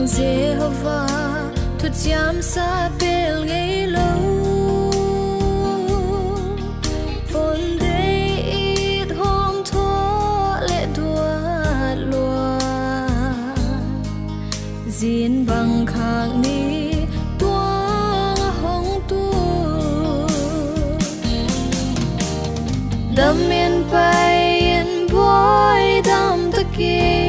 Jehovah thuật giam xa bel ngay lâu vốn đây ít hôm thua lệ đua loa diễn bằng khang ni tua hong tu đam miên bay yên boy đam ta kia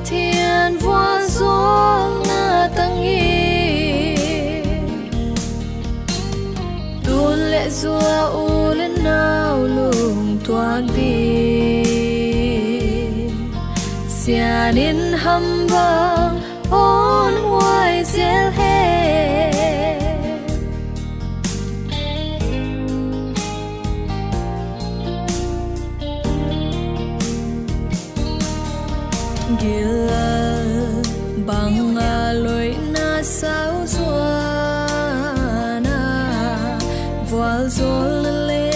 thiên hoa gió na tăng nghi tuôn lệ gió u lên nào lùng toan đi xia đến hâm vang ôn hoài dễ hè gila bằng lối na sao zuana voal zol le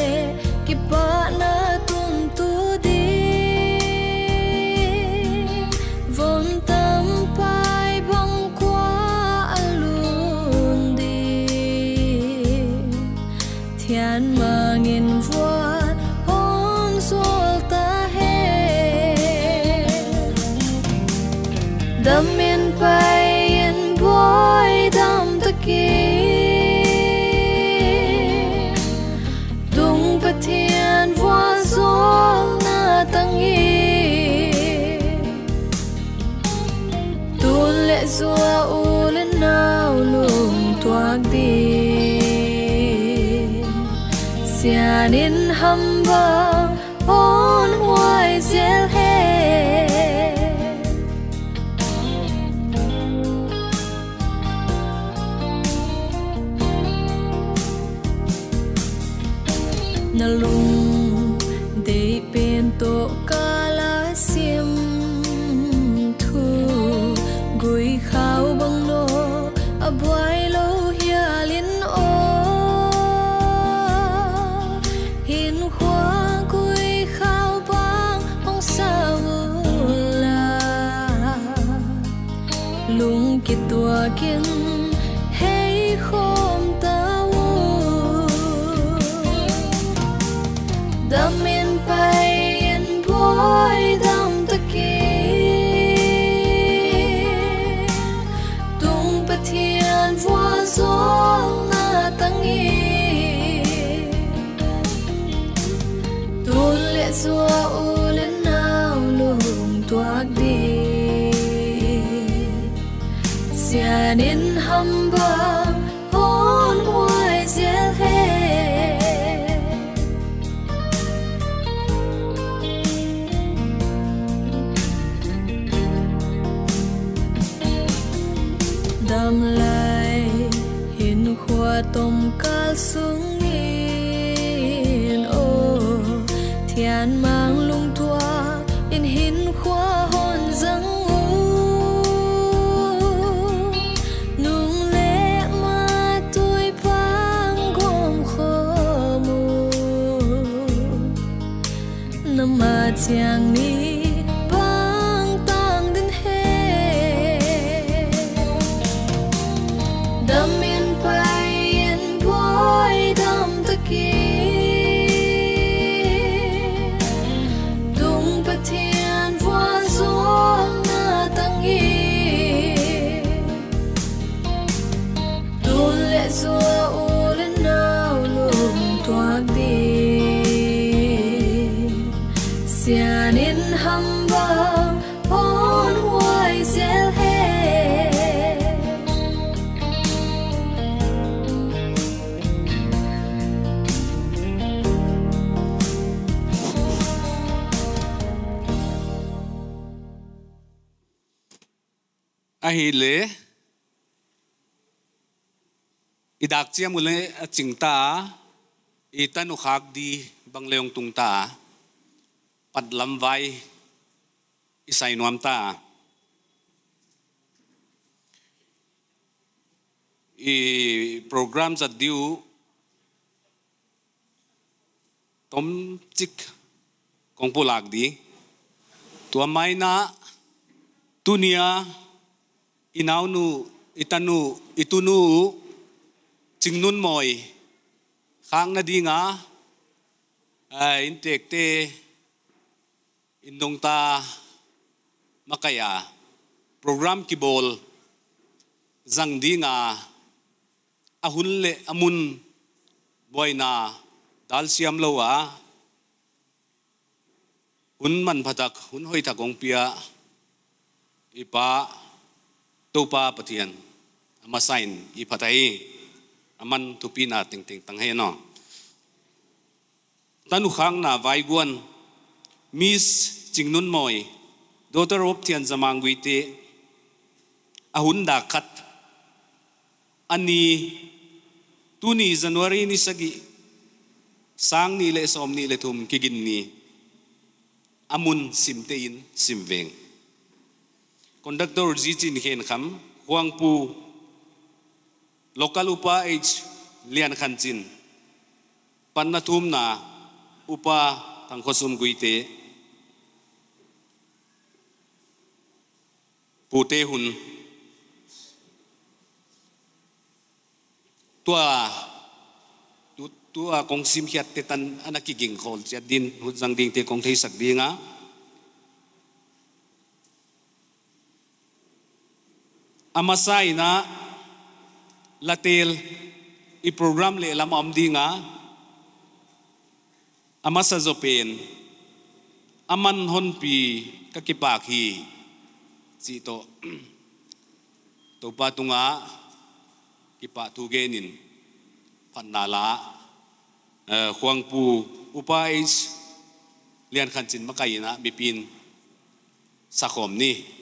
ki pa na tun tu di von tam pai bang qua alun đi thian ma ngin voa hon zol ta đam miên bay yên boy đam ta kia tung bát thiên hoa gió na tăng nghi tuôn lệ gió u lên nào lùng toan đi xia đến hâm vang ôn hoài dễ hè na lung để bên tổ ca lá xiêm thu gối khao bằng nô à boy lâu hia liên ô hin khoa gối khao bang ông sao la lung kít tua kiến hay khom tao đam miên bay yên boy đam ta kia tung bát thiên hoa gió na tăng nghi tuôn lệ gió u lên nào lùng toạc đi xia đến hâm bang hôn hoài dễ hè đam lại hin khoa tôm cá xuống in ô thian mang lung tua in hin khoa hồn răng nung lệ mà tôi bang gom khô mù nằm mà chiang ni đam miên bay yên boy đam ta kia tung bát thiên hoa gió na tăng nghi tuôn lệ gió u lên nào lùng toạc đi xia đến hâm vang hôn hoài dễ hè ahi le idak chia mule chingta itanu khak di bangleong tungta padlam vai isai nuam ta i programs at diu tom chik kongpulak di tua mai na tunia inaunu itanu itunu chingnun moi khang na dinga intek te indong ta makaya program kibol zang dinga ahun le amun boina dal siam lowa hun man phatak hun hoi thakong pia ipa topa pathian ama sign I phatai aman tupina ting ting tang he no tanu khang na vai guan miss chingnun moi daughter of thian zamangui te ahun da khat ani tuni January ni sagi sang ni le som ni le thum kigin ni amun simtein simveng conductor jichin khen kham huangpu local upa h lian khanchin panna thum na upa thangkhosum guite pute hun tua kong sim hiat te tan anaki ging khol chat din hu jang ding te kong thei sak dinga amasai na latel I program le lam am dinga amasa zopen aman hon pi kakipak hi chi to patunga kipa tu genin pannala huangpu upais lian khanchin makaina bipin sakhom ni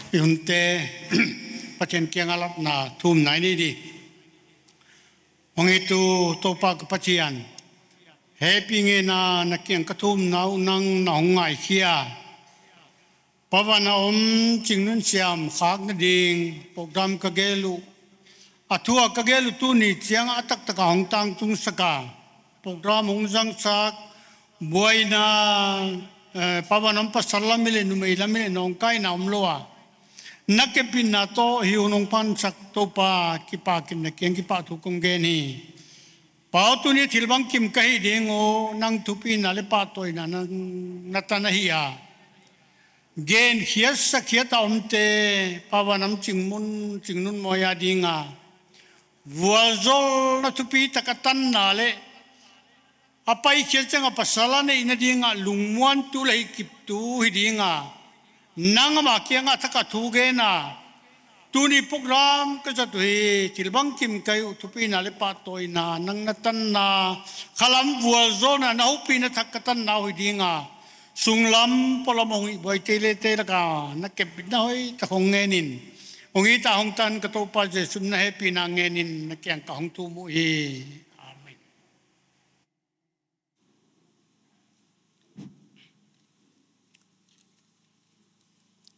Ihunte patien kiang alap na thum nai ni di ong itu topa kepacian happy nge na kiang kathum na unang na ngai khia pawana jingnun siam khak na ding program ka gelu athua ka gelu tu ni chiang atak taka hong tang tung saka program hong jang sak buaina pawanam pasallam mile numei lamile nong kai na umloa nakepin na to hiunong pan sak topa kipakin na kiang kipa thu kong geni pau tu ni thilbang kim kai dingo nang thupi na le pa toy na nang natana hiya gen khias sakhiya ta umte pawanam jingnun moya dinga vuazol na thupi takatan na le apai khia changa pasala ne ina dinga lungmuan tu lai kip tu hidinga nangama kianga thaka thu ge na tuni program ka jatu hi tilbang kim kai thupi na le pa toy na nang natan na khalam vuazol na naupi na thakatan na hidinga sunglam polamong boy tele tele ka nakep na hoy ta khong ngenin ongi ta hong tan ka to pa je sunna happy na ngenin na kyang ka hong tu mu hi amen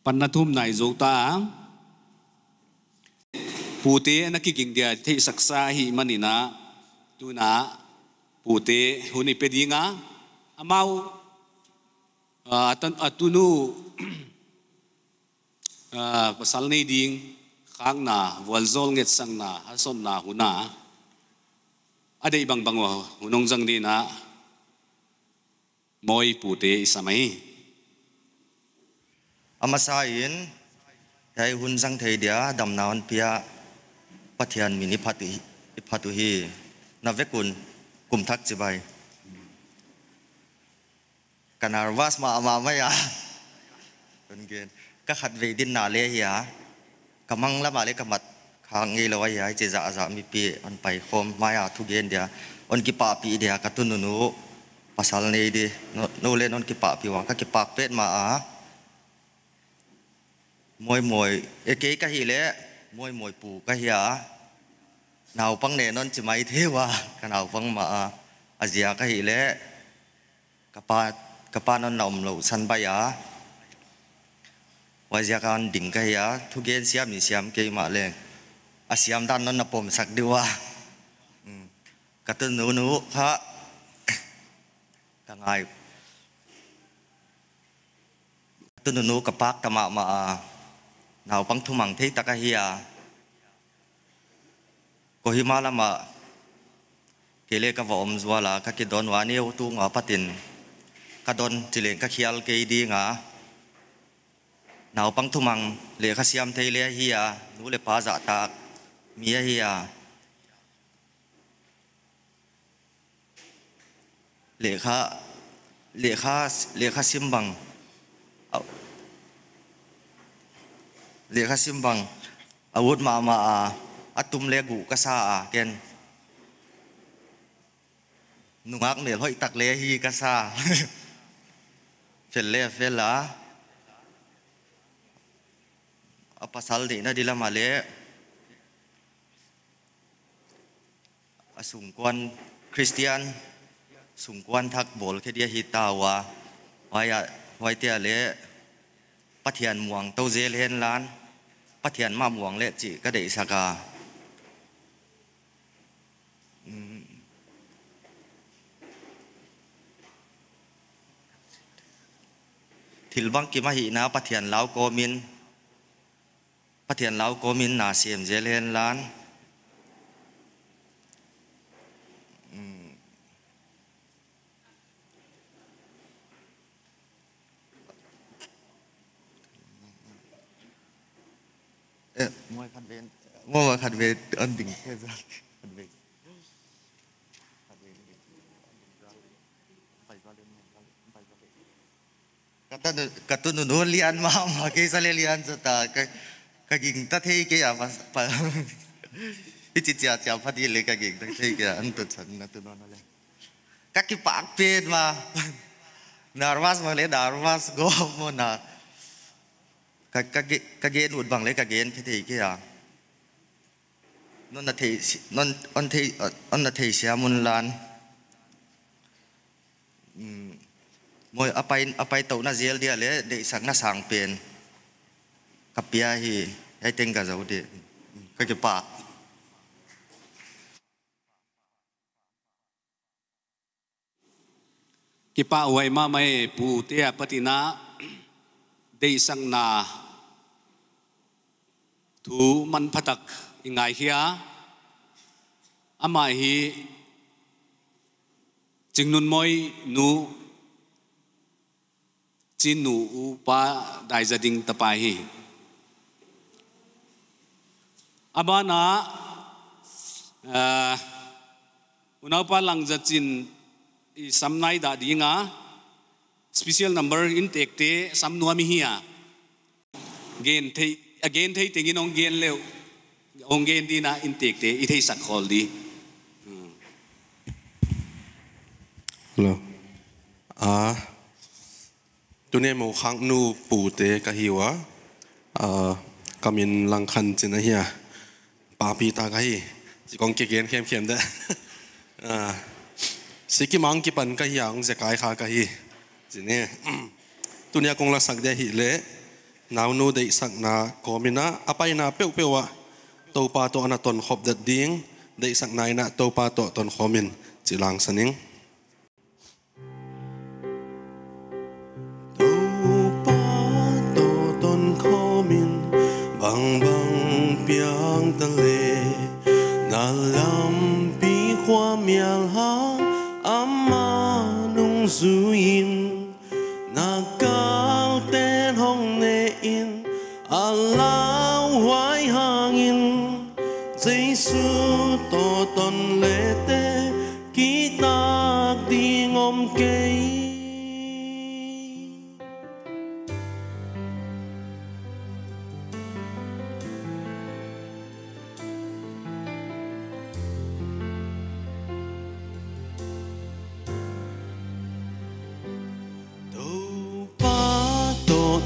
Panathum nai zota pute na kiking dia thei saksa hi manina tuna pute huni pedinga amau atunu pasal nei ding khang na walzol nget sang na hason na huna adei bang bangwa hunong jang di na moi pute isamai amasain hai hun jang thei dia dam naon pia pathian mini phatu hi na vekun kum thak chibai kanar was ma ya ton gen ka khat ve din na le ya kamang la ma le kamat khang ngi lo ya che za mi pi on pai khom ma ya thu gen dia on ki pa pi dia ka tu nu pasal nei di no le non ki pa pi wa ka ki pa pet ma a moi e ke ka hi le moi pu ka hi a nào pang ne non chi mai the wa ka nào pang ma a azia ka hi le kapa non nom lo san ba ya wa zia kan ding ka ya thu gen siam ni siam ke ma le a siam dan non na pom sak diwa ka tu nu kha ka ngai tu nu ka pak ta ma nào pang thu mang thei ta ka hi a ko hi ma la ma kele ka vom zwala ka ki don wa ne tu nga patin ka don chileng ka khial ke di nga naw pang thumang le kha siam thei le hi a nu le pa za ta mi hi a le kha simbang le kha simbang awut ma atum le gu ka sa a ken nungak ne hoi tak le hi ka sa fel la apasal ni na dila male asungkwan Christian sungkwan thak bol ke dia hitawa wai tia le pathian muang tau zel hen lan pathian ma muang le chi ka dei saka thilbang ki ma hi na pathian lau ko min na siam zel hen lan moi khát về ân tình thế ra khát về katun nu lian ma ke sa le lian sa ta ka ging ta thei ke ya pa ichi cha phati le ka ging ta thei ke an tu chan na tu no le ka ki pak pet ma narvas ma le narvas go mo na cái gen uất bằng lấy cái gen thì kia nó là thì nó là thì xe mun lan mỗi apai tàu na gel dia le để sang na sang pen kapia hi hay tên cả dấu để cái pa ki pa wai ma mai pu te patina dei sang na thu man phatak ingai hia ama hi jingnun moi nu chin nu pa dai zading tapa hi abana unapa lang zachin samnai da dinga special number intake te samnuami hiya again thei tengin ong gen leu ong gen dina intake te i thei sak khol di hello tune mo khang nu pu te ka hiwa kamin lang khan chin a hiya pa pi ta ka hi chỉ con kia gen khem de siki mang ki pan ka yang je kai kha ka hi chine tunia kong la sak de hi le naw nu dei sak na komina apai na pewa to pa to ana ton khop dat ding dei sak nai na to pa to ton khomin chilang saning to pa to ton khomin bang bang piang ta le na lam pi khoa mial ha amma nung zuin na cao tên hong ne in alau hoài hangin Giêsu to ton lệ te ki ta đi ngom cây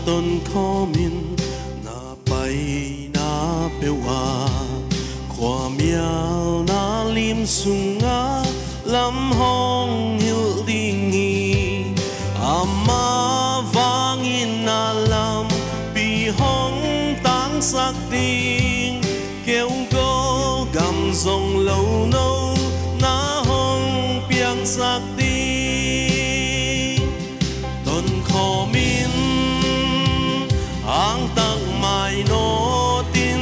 ton khomin na pai na pewa khoa miao na lim sunga lam hong hil dingi ama vangin na lam pi hong tang sak ding kêu go gam zong lâu nâu na hong piang sak ding ton khomin ang tang mai no tin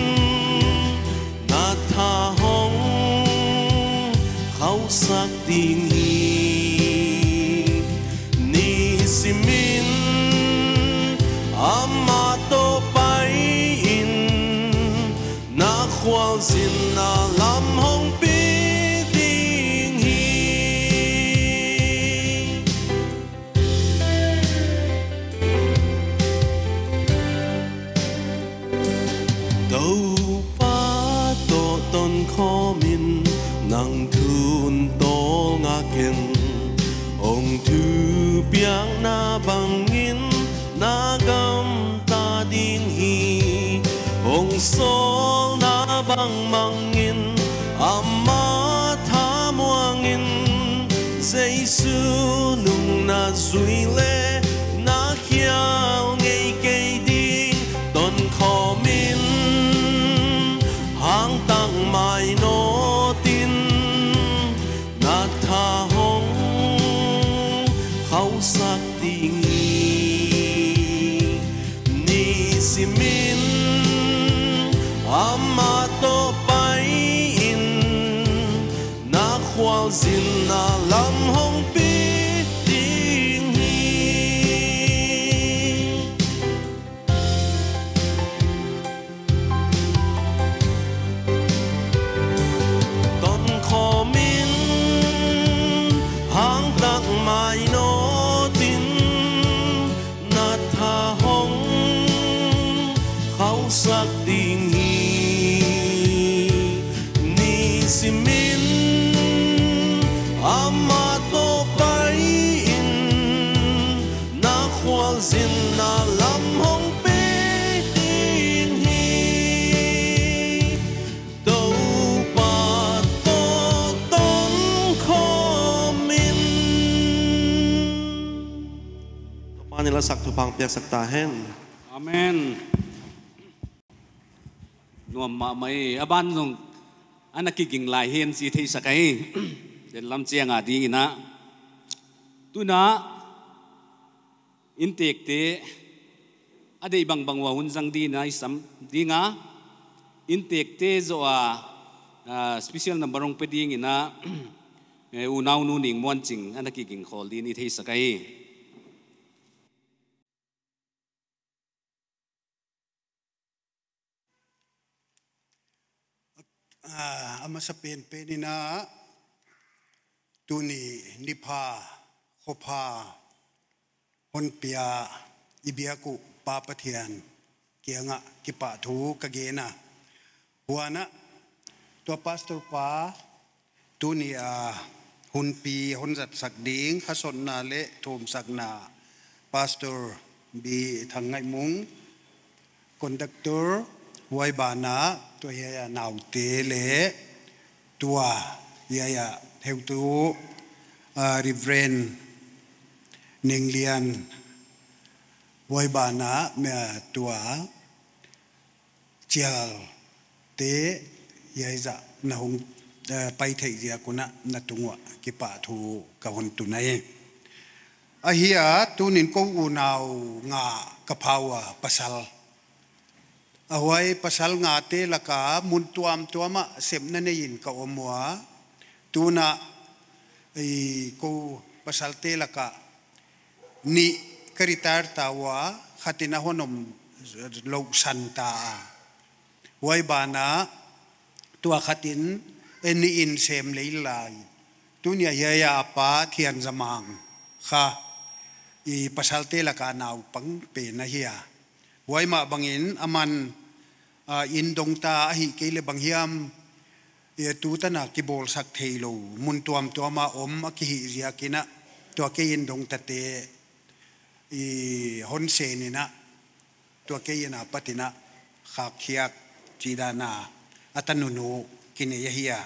na tha hong khau sak tin hi ni simin ama to pai in na khwal sin na lam hong pi ding hi đâu pa to ton khomin nang thun to nga ken ong thu piang na bangin na gam ta ding hi ong sol na bang mangin amma tha muangin Giêsu nung na zui le na khiao ngei kei ding ton khomin hang tang mai no tin na tha hong khau sak ting ni simin ama to pai in na khwal zin na lam hong pi ting hi ton khomin hang tang mai no tin anila sak thu pang piak sak ta hen Amen. Nuam ma mai aban nong anakiging lai hen si thei sakai den lam chiang a ding ina tuna intek te adei bang bang wa hun jang di na isam dinga intek te zo a special number ong pe ding ina u nau nu ning mon ching anakiging khol di ni thei sakai ama sa pen penina tuni nipa khopa honpia ibiaku papathian kianga kipa thu kagena huana to pastor pa tuni hunpi honzat sakding hason na le thom sakna pastor bi thangai mung conductor huai bana to ya nau te le tua ya theo tu reverend Ninglian huai bana me tua chial te ya za na hung pai thei dia kuna na tungwa ki pa thu ka hon tu nai a hia tunin ko u nau nga ka phawa pasal awai pasal nga te laka mun tuama sem na nein ka omwa tuna i ko pasal te laka ni karitar tawa khatina honom lo santa wai bana tua khatin eni in sem leilai tunia ya apa thian zamang kha i pasal te laka nau pang pe na hia wai ma bangin aman in dong ta hi ke le bang hiam e tu ta na ki bol sak theilo mun tuam tuama om ki hi ria kina to ke in dong ta te i hon se ni na to ke ina patina kha khiak chidana atanunu kine ya hia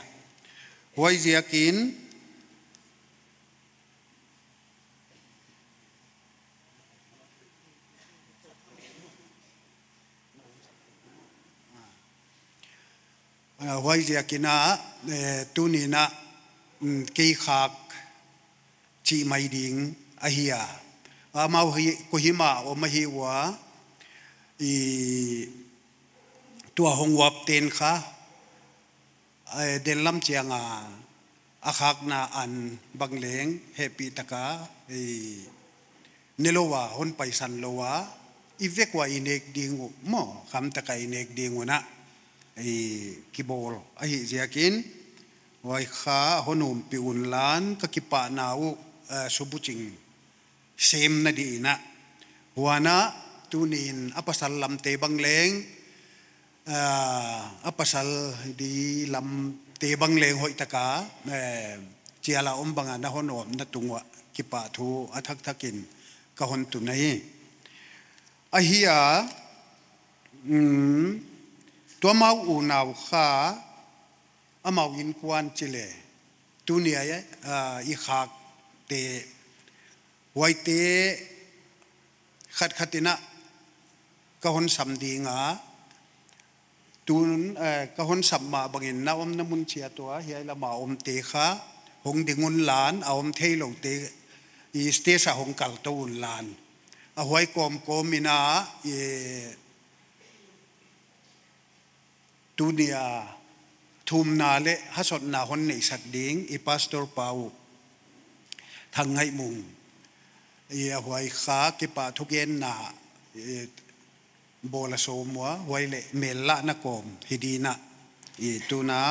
wai zia kin huai zia kina tunina kei khak chi mai ding ahia mau hi kohima o mahi wa i tua hongwap ten kha den lam chianga akhak na an bangleng happy taka i nelowa hon paisan lowa ivekwa inek dingu mo kham taka inek dinguna ai kibol ai ziakin wai kha honum piun lan ka kipa nau subuching sem na di na wana tunin apasal lam te bangleng apasal di lam te bangleng hoi taka chiala ombanga na honom na tungwa kipa thu athak thakin ka hon tu nai ahia tua mau u nau kha amau in kwan chile tunia ya i khak te wai te khat khatina ka hon sam dinga tun ka hon sam ma bangin na om na mun chia to hi la ma om te kha hong dingun lan a om thailo te i ste sa hong kal to un lan a hoi kom komina e tunia thum na le hasot na hon nei sak ding i pastor pau thangai mung i huai kha ki pa thugen na bola somwa huai le mella na kom hidina i tuna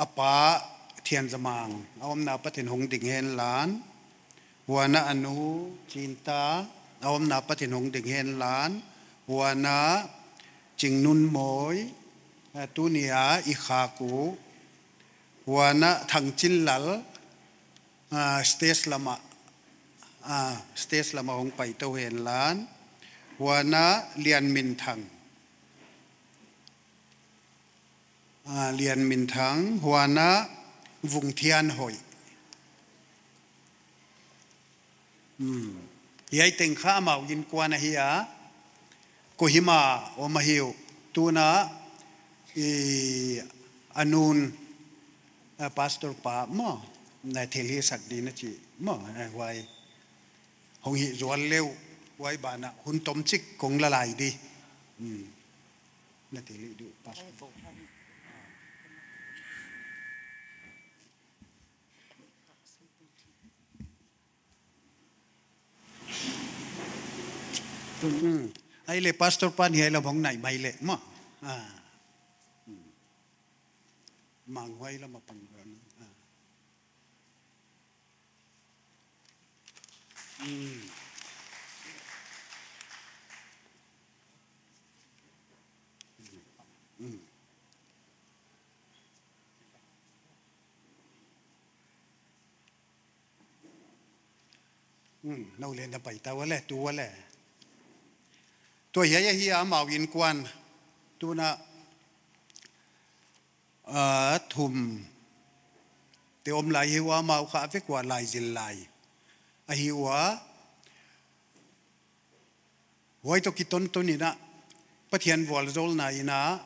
apa thian zamang awam na patin hong ding hen lan wana anu cinta awam na patin hong ding hen lan wana jingnun moi tunia i khaku wana thangchin lal stage lama hong pai to hen lan wana lian min thang wana vung thian hoi Yai teng kha mau in kwana hiya Kohima o mahiu tuna anun pastor pa mo na theli sak di na chi mo wai hong hi zual leu wai bana hun tom chik kong la lai di na theli du pastor ai le pastor pan hi la bong nai mai le mo mang hoai la ma pang nâu lên đã bảy tàu lẽ tu lẽ tôi hiểu hi à mạo in quan tu na thùm thì om lại hiwa mạo khá với quả lại zil lại a hiwa hoài to kiton to ni na pathian wal zol na ina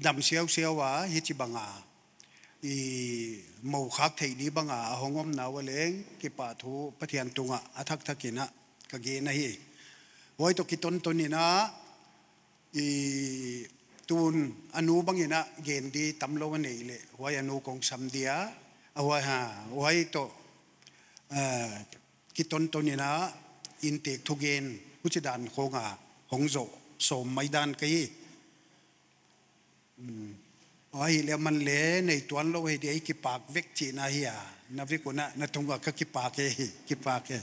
dam siaw siaw wa hi chi banga i mau khak thei di banga hongom na waleng ki pa thu pathian tunga athak thakina ka ge na hi hoài to kiton to ni na i tun anu bangina gen di tamlo nei le hoài anu kong sam dia awai ha hoài to kiton to ni na in tek thu gen huchidan khonga hongzo som maidan kai ai le man le nei tuan lo he dei ki pak vek chi na hi a na vi ko na thunga ka ki pak he ki pak he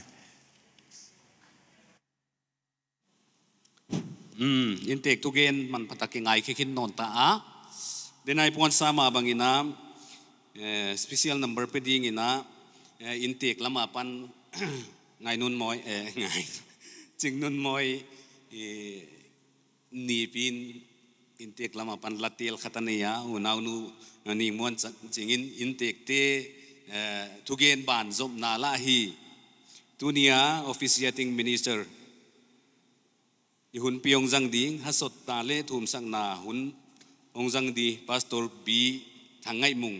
intek tu gen man pataki ngai khikin non ta a denai pon sama bangina special number pe ding ina intek lama pan ngai nun moi ngai ching nun moi ni pin intek lama pan latil khatania unau nu ni mon chingin intek te tu gen ban zom na la hi tunia officiating minister ihun piong jang ding hasot ta le thum sang na hun ong jang di pastor b thangai mung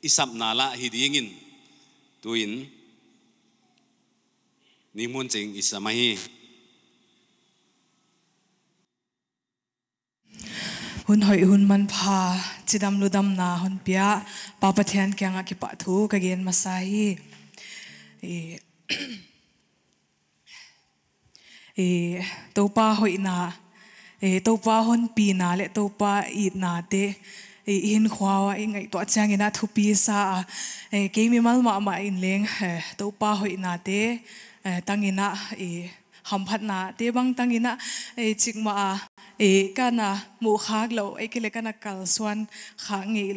isap na la hi dingin tuin ni mon ching isamahi hun hoi hun man pha chidam ludam na hun pia papa thian kyanga ki pa thu ka gen masai topa hoi na topa hon pi na le topa I na te hin khwawa ngai to chang ina thu pi sa ke mi mal ma in leng topa hoi na te tangina ham phat na te bang tangina chikma kana mu khak lo kile kana kal swan kha ngei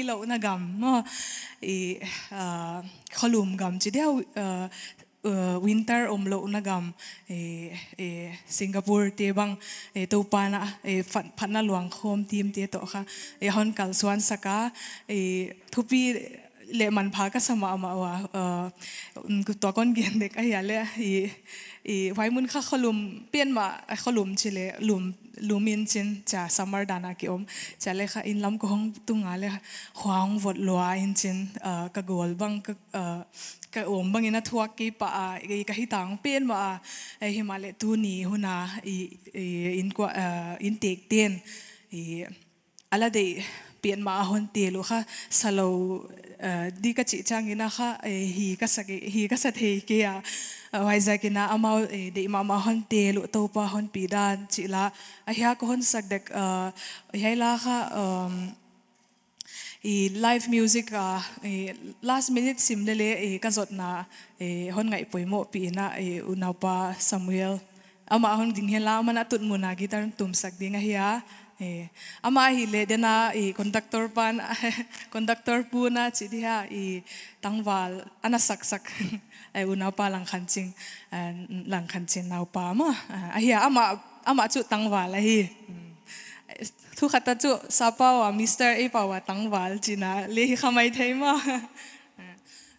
lo na gam no kholum gam chi deu winter lo na gam Singapore te bang topa na phat na luang khom tim te to kha hon kal swan saka thupi le man pha ka sama ma wa to kon gen de ka ya le wai mun kha kholum pen ma kholum chile lumin chin cha samar dana ki om chale kha in lam ko hong tunga le khwang vot lwa in chin ka gol bang ka om bang ina thuak ki pa ka hitang pen ma himale tu ni huna in ko in tek ten ala de pen ma hon te lo kha salo di ka chi changina kha hi ka sa the ke ya wai za kina amau de mama hon te lo to pa hon pi dan chi la a hya ko hon sak dek la kha live music last minute simlele ka zot na hon ngai poimo pi na unau pa Samuel ama hon ding hela mana tut muna gitar tum sak dinga hiya ama hi le dena conductor pan conductor pu na chi dia tangwal ana sak unau pa lang khanchin nau pa ma hiya ama chu tangwal hi thu khata chu sapa wa Mr. A pa wa tangwal china le hi khamai thei ma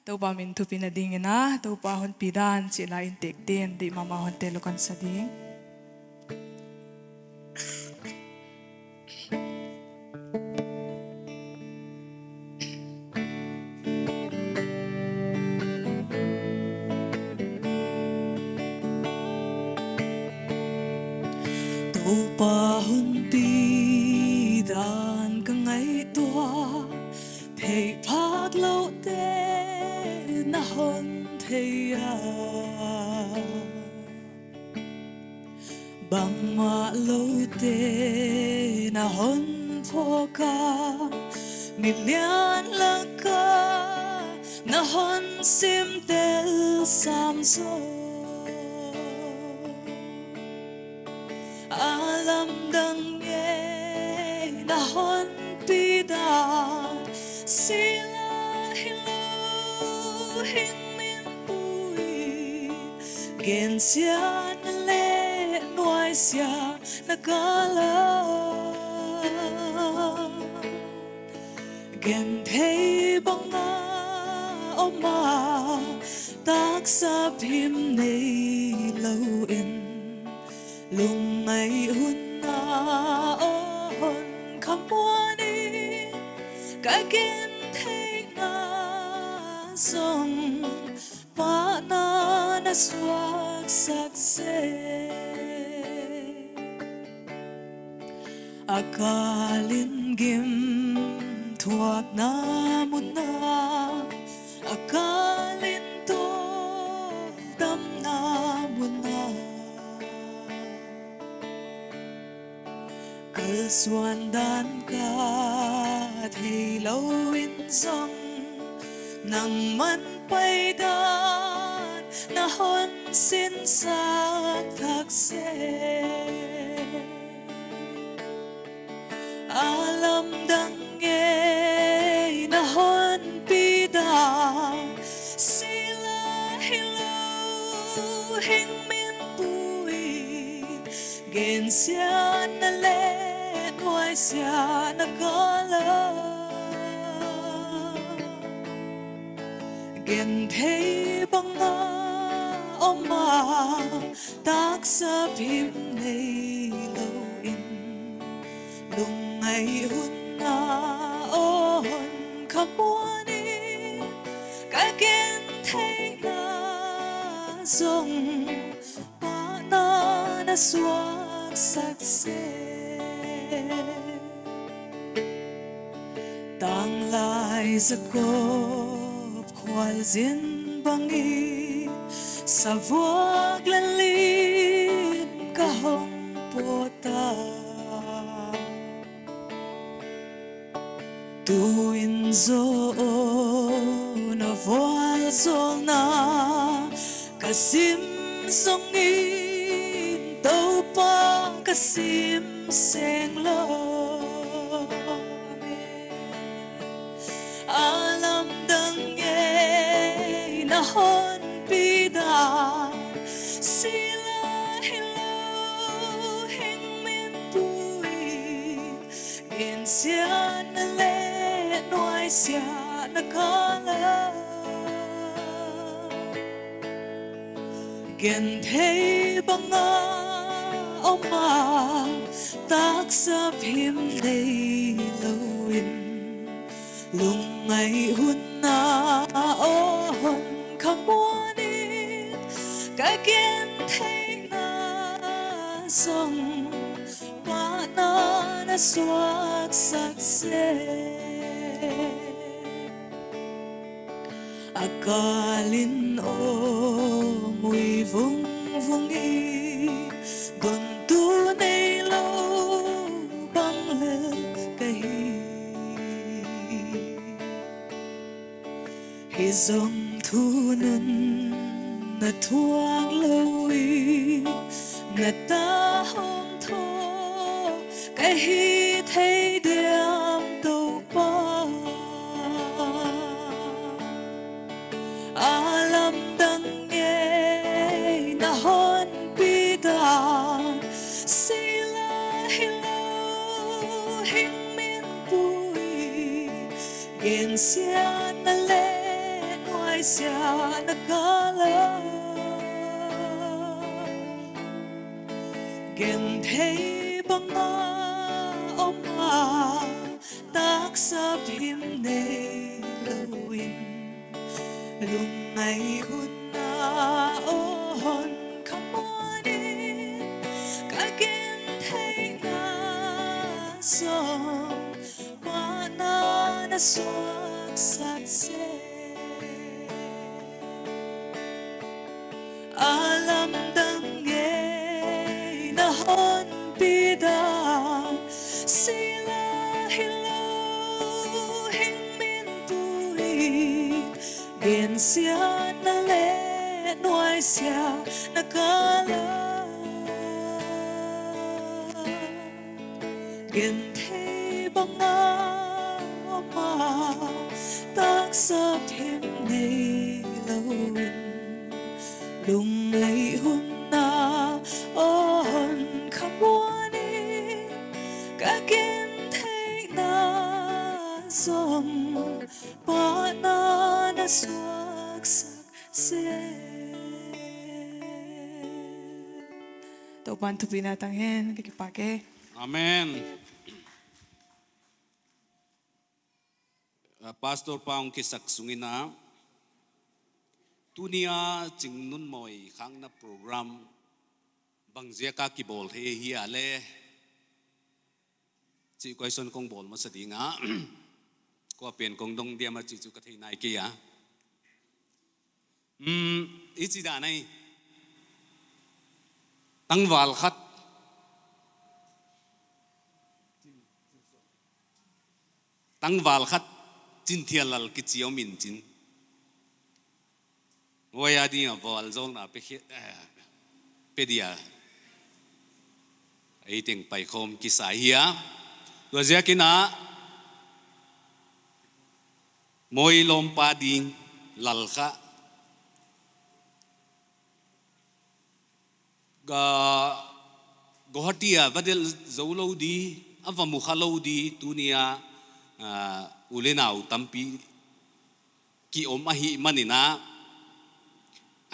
tàu pa min thu pin ading na tàu pa hon pidan chỉ là in tek ten di mama hon te lokan sading tàu pa hon pidan ka ngai tua thầy phát lâu tê na hon thầy à bằng mà lâu tê na hon phô ca mít lian lăng ca na hon sim tel sam zo alam dang ye na hon pidan sila hello hin min pui gen sia na le noi sia na kala gen thei banga oma tak sa phim nei lâu in lung mai hun na on kamwani ka gen thei na song pa na swak sak se akalin gim thuak na mun na akalin to tam na mun na cơ xuân đan ca thì lâu in sông nang man bay đan na hon xin sắc thắc se alam dang nghe na hon pi đan sila hello hình min bui gen sia na le noi sia na kala gen thei banga oma tak sa phim nei lâu in lung ngày hun na on kamwani ka gen thei na song pa na swak sak se tang lai za kop khwal zin bangi sa vuak lan lin ka hong pota tu in zo na voal zol na kasim song in tau pa kasim seng lo alam dang ye na hon pidan sila hello hình min pui gen sia na le noi sia na kala gen thei banga oma tak sa phim nei lâu in lung ngày hun na on kamwani ka gen thei na song pa na swak sak se akalin o mui vung vung i don tu nei lo bang le kai hi zong thu nun na thuang lâu i na ta hong tho cái hi thấy điam tàu pa alam dang nghe na hon pidan sila hello hình min pui gen sia na le noi sia nakala gen thấy banga oma tác sắp him này lawin lung ngày hun na on come on in cả gen thấy na song wa na suak sắc se alam dang nghe na hon bida sila hello hing min tui gen sia na le noi sia na kala gen thấy banga ma tác sắp thêm này lâu lung ngày hôm na on come on in cả kiến thấy na dòng ba na suak sắc se to ban tu pina tang hen ki pake Amen. Pastor Paung kisak sungina tunia ching nun moi khang na program bangzia ka ki bol he hi ale chi question kong bol ma sadinga ko pen kong dong dia ma chi chu ka thei nai ki ya ichi da nai tang wal khat tang wal khat chin thialal ki chiao min chin Waya di nga bol zong na pedia ai ting pai khom ki sai hia to zia kina moi lom pa ding lal kha ga gohatia vadel zolo di avamu khalo di tunia ulenau tampi ki om ahi manina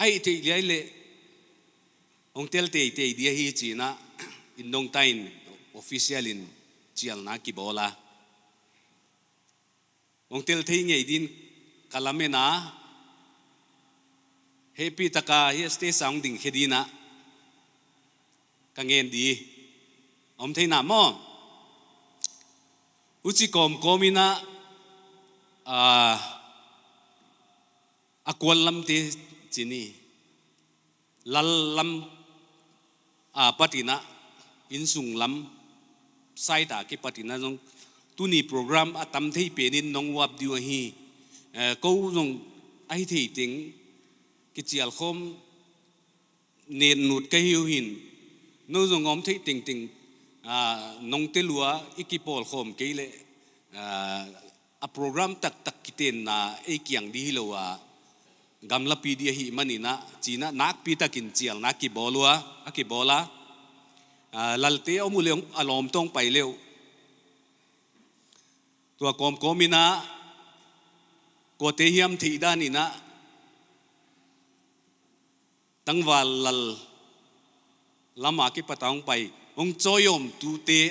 ai thì lấy lệ ông tel tê tê dia hi chỉ na in nông tain official in chial na ki bola ông tel thấy ngày din kalamena happy taka hi stay sounding khedina kangen di ông thấy na mo uchi komina akwal lam te chini lal lam patina insung lam sai ta ki patina jong tuni program atam thei penin nong wap diwa hi ko jong ai thei ting ki chial khom nen nut ka hiu hin no jong om thei ting ting nong te lua ikipol khom ke le a program tak tak kiten na e kyang di hilowa gamla pdi hi manina china nak pi takin chial na ki bolwa aki bola lalte omuleong alom tong paileu tua kom komina ko te hiam thi danina tangwal lal lama ki patang pai ong choyom tu te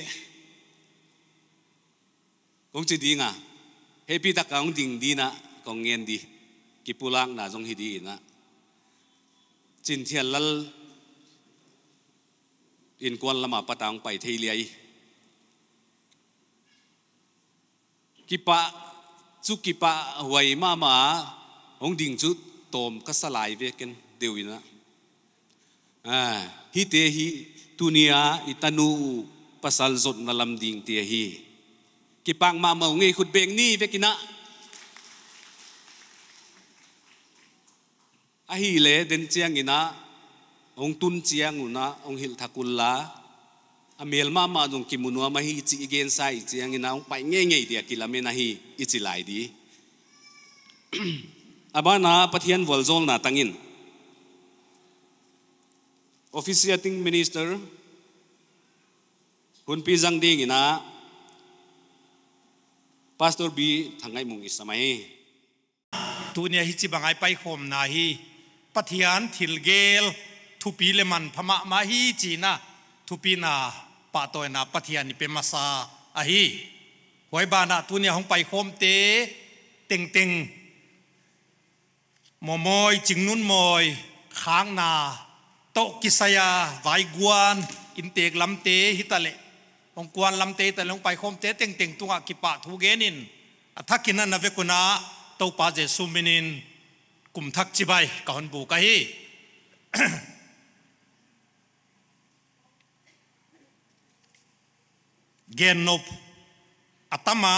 ong chi dinga happy ta kaung ding dina kong ngen di ki pulang na jong hidi na chin thial lal in kwan lama patang pai thei liai ki pa chu ki pa huai ma ong ding chu tom ka salai ve ken deuina hi te hi tunia itanu pasal zot na lam ding te hi ki pang ma ngei khut beng ni ve kina ahi le den chiang ina ong tun chiang una ong hil thakulla amel ma jong kimunwa ma hi chi igen sai chiang ina ong pai ngei dia kilamena hi ichilai di abana pathian volzol na tangin officiating minister hun pi jang ding ina pastor B thangai mung isamai tu nia hi chi bangai pai khom na hi pathian thil gel thupi le man phama ma hi chi na thupi na pa toy na pathian ni pe masa a hi hoi ba na tu nia hong pai khom te teng teng moi ching nun moi khang na to kisaya vai guan in tek lam te hitale ong kwan lam te ta long pai khom te teng teng tunga ki pa thu genin athakina na ve kuna to pa je suminin kum thak chi bai ka hon bu ka hi gen nop atama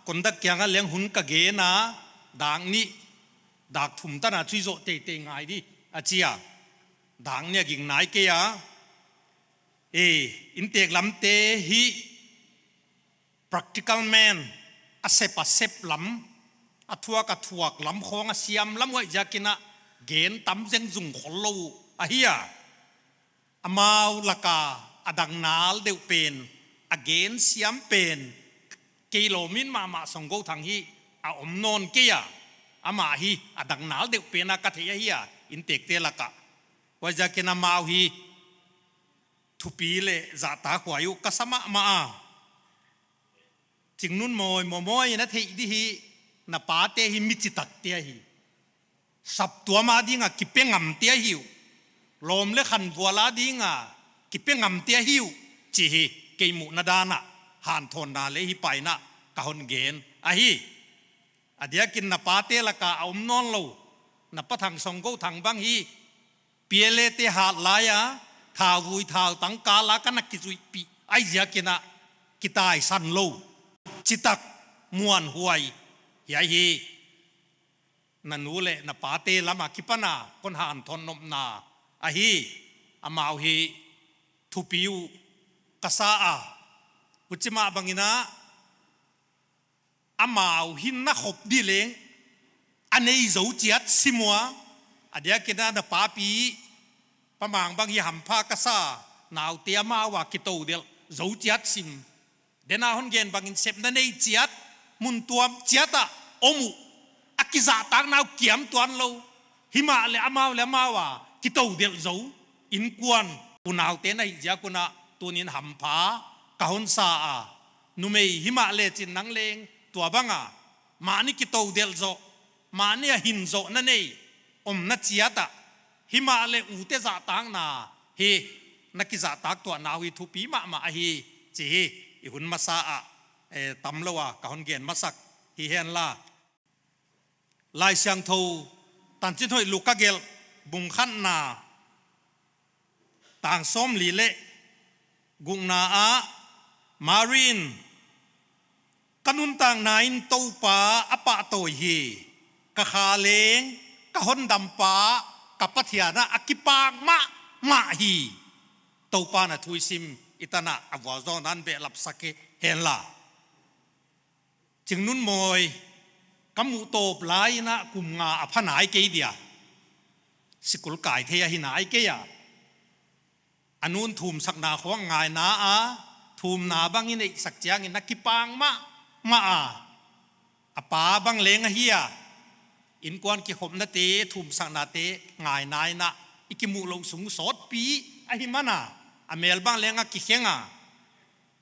kondak kyanga leng hun ka ge na dang ni dak thum ta na chui zo te te ngai di achia dang ne ging nai ke ya in tek lam te hi practical man asep asep lam athua ka thuak lam khong a siam lam wai jakina gen tam jeng jung kholo a hiya amau laka adang nal deu pen again siam pen kilomin ma song go thang hi a om non ke ya ama hi adang nal deu pen a ka the hiya in tek te laka wai jakina mau hi thupi le za ta khwayu kasama ma ching nun moi na thei di hi na pa te hi mi chi tak te hi sap tua ma dinga ki pe ngam te hiu lom le khan wala dinga ki pe ngam te hiu chi hi ke mu na dana han thon na le hi pai na ka hon gen a hi adia kin na pa te la ka om non lo na pa thang song go thang bang hi piele te ha la ya thà vui thà tăng cá lá cái nát kỹ pi ai giờ kia na kitai san lâu chitak muan huai ya hi na nu le na pate lama kipana kon han thon nom na a hi amau hi thupiu kasa a uchima bangina amau hin na khop di leng anei zo chiat simwa adia kina na papi pamang bang hi hampa kasa naw tia ma wa kito del zo chiat sim dena hon gen bangin sep na nei chiat mun tuam chiata omu akiza tang naw kiam tuan lo hima le amau le mawa kito del zo in kwan punaw te nai ja kuna tunin hampa ka hon sa a numei hima le chin nang leng tua banga mani kito del zo mani a hin zo na nei om na chiata hima le ute za tang na he nakiza tak to na wi thu pi ma hi chi i hun masa a tam lawa ka hon gen masak hi hen la lai sang tho tan chin hoi luka gel bung khan na tang som li le gung na a marin kanun tang nain to pa apa to hi ka kha leng ka hon dam pa kapathiana akipang ma hi topa na thuisim itana awazon an be lap sake henla chingnun moi kamu top lai na kumnga aphanai ke dia sikul kai theya hina ai ke ya anun thum sakna khowang ngai na a thum na bangin ei sakchiang in akipang ma a apa bang leng hiya in kwan ki khom na te thum sang na te ngai nai na ikimu lo sung sot pi a hi mana a mel bang lenga ki khenga